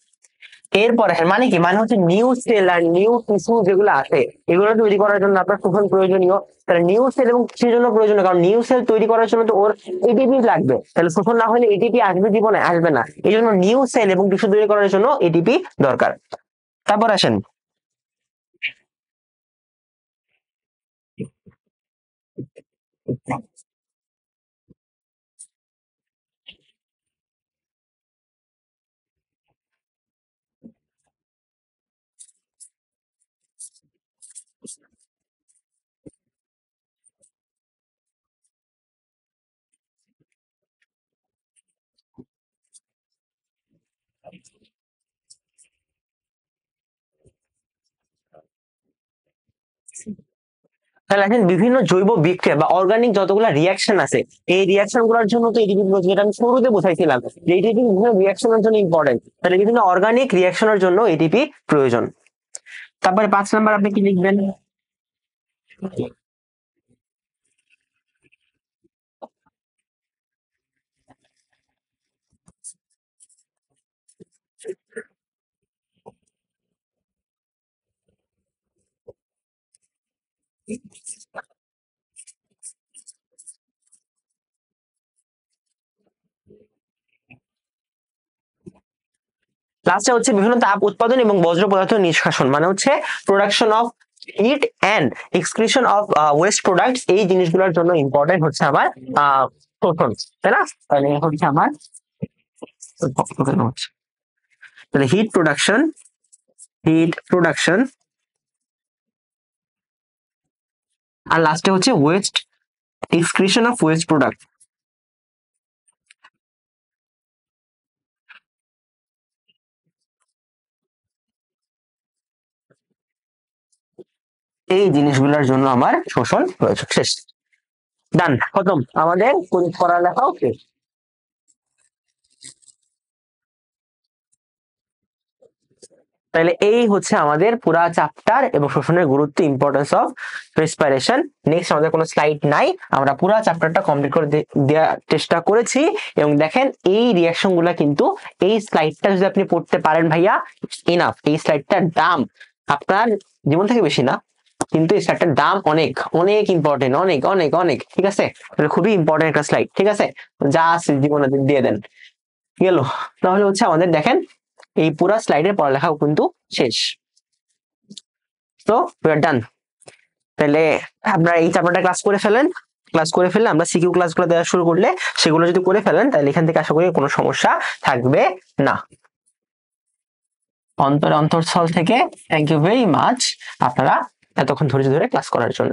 এরপরে মানে কি, মানে হচ্ছে নিউ সেল আর নিউ টিস্যু যেগুলো আছে এগুলো তৈরি করার জন্য আপনার শোষণ প্রয়োজনীয়। তাহলে নিউ সেল এবং কিসের জন্য প্রয়োজনীয়, কারণ নিউ সেল তৈরি করার জন্য তো ওর এটিপি লাগবে, তাহলে শোষণ না হলে এটিপি আসবে জীবনে, আসবে না। এই জন্য নিউ সেল এবং টিস্যু তৈরি করার জন্য এটিপি দরকার। তারপর আসেন তাহলে আসেন বিভিন্ন জৈব বিক্রিয়া বা অর্গানিক যতগুলো রিয়াকশন আছে এই রিয়াকশন গুলোর জন্য তো এটিপি প্রয়োজন, যেটা আমি শুরুতে বোঝাইছিলাম যে এটিপি বিভিন্ন রিয়াকশনের জন্য ইম্পর্টেন্ট, তাহলে বিভিন্ন অর্গানিক রিয়াকশনের জন্য এটিপি প্রয়োজন। তারপরে 5 নাম্বার আপনি কি লিখবেন? লাস্টে হচ্ছে বিভিন্ন তাপ উৎপাদন এবং বজ্র পদার্থ নিষ্কাশন, মানে হচ্ছে production of heat and excretion of waste products, এই জিনিসগুলোর জন্য ইম্পর্টেন্ট হচ্ছে আমার শোষণ, তাই না? তাহলে হচ্ছে আমার তাহলে হিট প্রোডাকশন আর লাস্টে হচ্ছে West excretion of waste product. এই জিনিসগুলোর জন্য আমার শোষণ প্রয়োজন। শেষ, ডান, খতম, আমাদের পড়ালেখাও শেষ। তাহলে এই হচ্ছে আমাদের পুরা চ্যাপ্টার এবং শোষণের গুরুত্ব, ইম্পর্টেন্স অফ রেসপিরেশন। নেক্সট আমাদের কোনো স্লাইড নাই, আমরা পুরা চ্যাপ্টারটা কমপ্লিট করে দেওয়ার চেষ্টা করেছি। এবং দেখেন এই রিয়াকশন গুলা কিন্তু, এই স্লাইডটা যদি আপনি পড়তে পারেন ভাইয়া ইনাফ। এই স্লাইডটার দাম আপনার জীবন থেকে বেশি না, কিন্তু এই স্লাইডটার দাম অনেক অনেক ইম্পর্টেন্ট, অনেক অনেক অনেক, ঠিক আছে? তাহলে খুবই ইম্পর্টেন্ট একটা স্লাইড, ঠিক আছে? যা আছে জীবনে দিয়ে দেন, গেল। তাহলে হচ্ছে আমাদের দেখেন এই পুরা স্লাইডের পড়ালেখা কিন্তু শেষ। তো ডান। তাহলে আপনারা এই চ্যাপ্টারটা ক্লাস করে ফেললে আমরা সিকিউ ক্লাসগুলো দেওয়া শুরু করলে সেগুলো যদি করে ফেলেন তাহলে এখান থেকে আশা করি কোনো সমস্যা থাকবে না। অন্তরস্থল থেকে থ্যাংক ইউ ভেরি মাচ আপনারা এতক্ষণ ধৈর্য ধরে ক্লাস করার জন্য।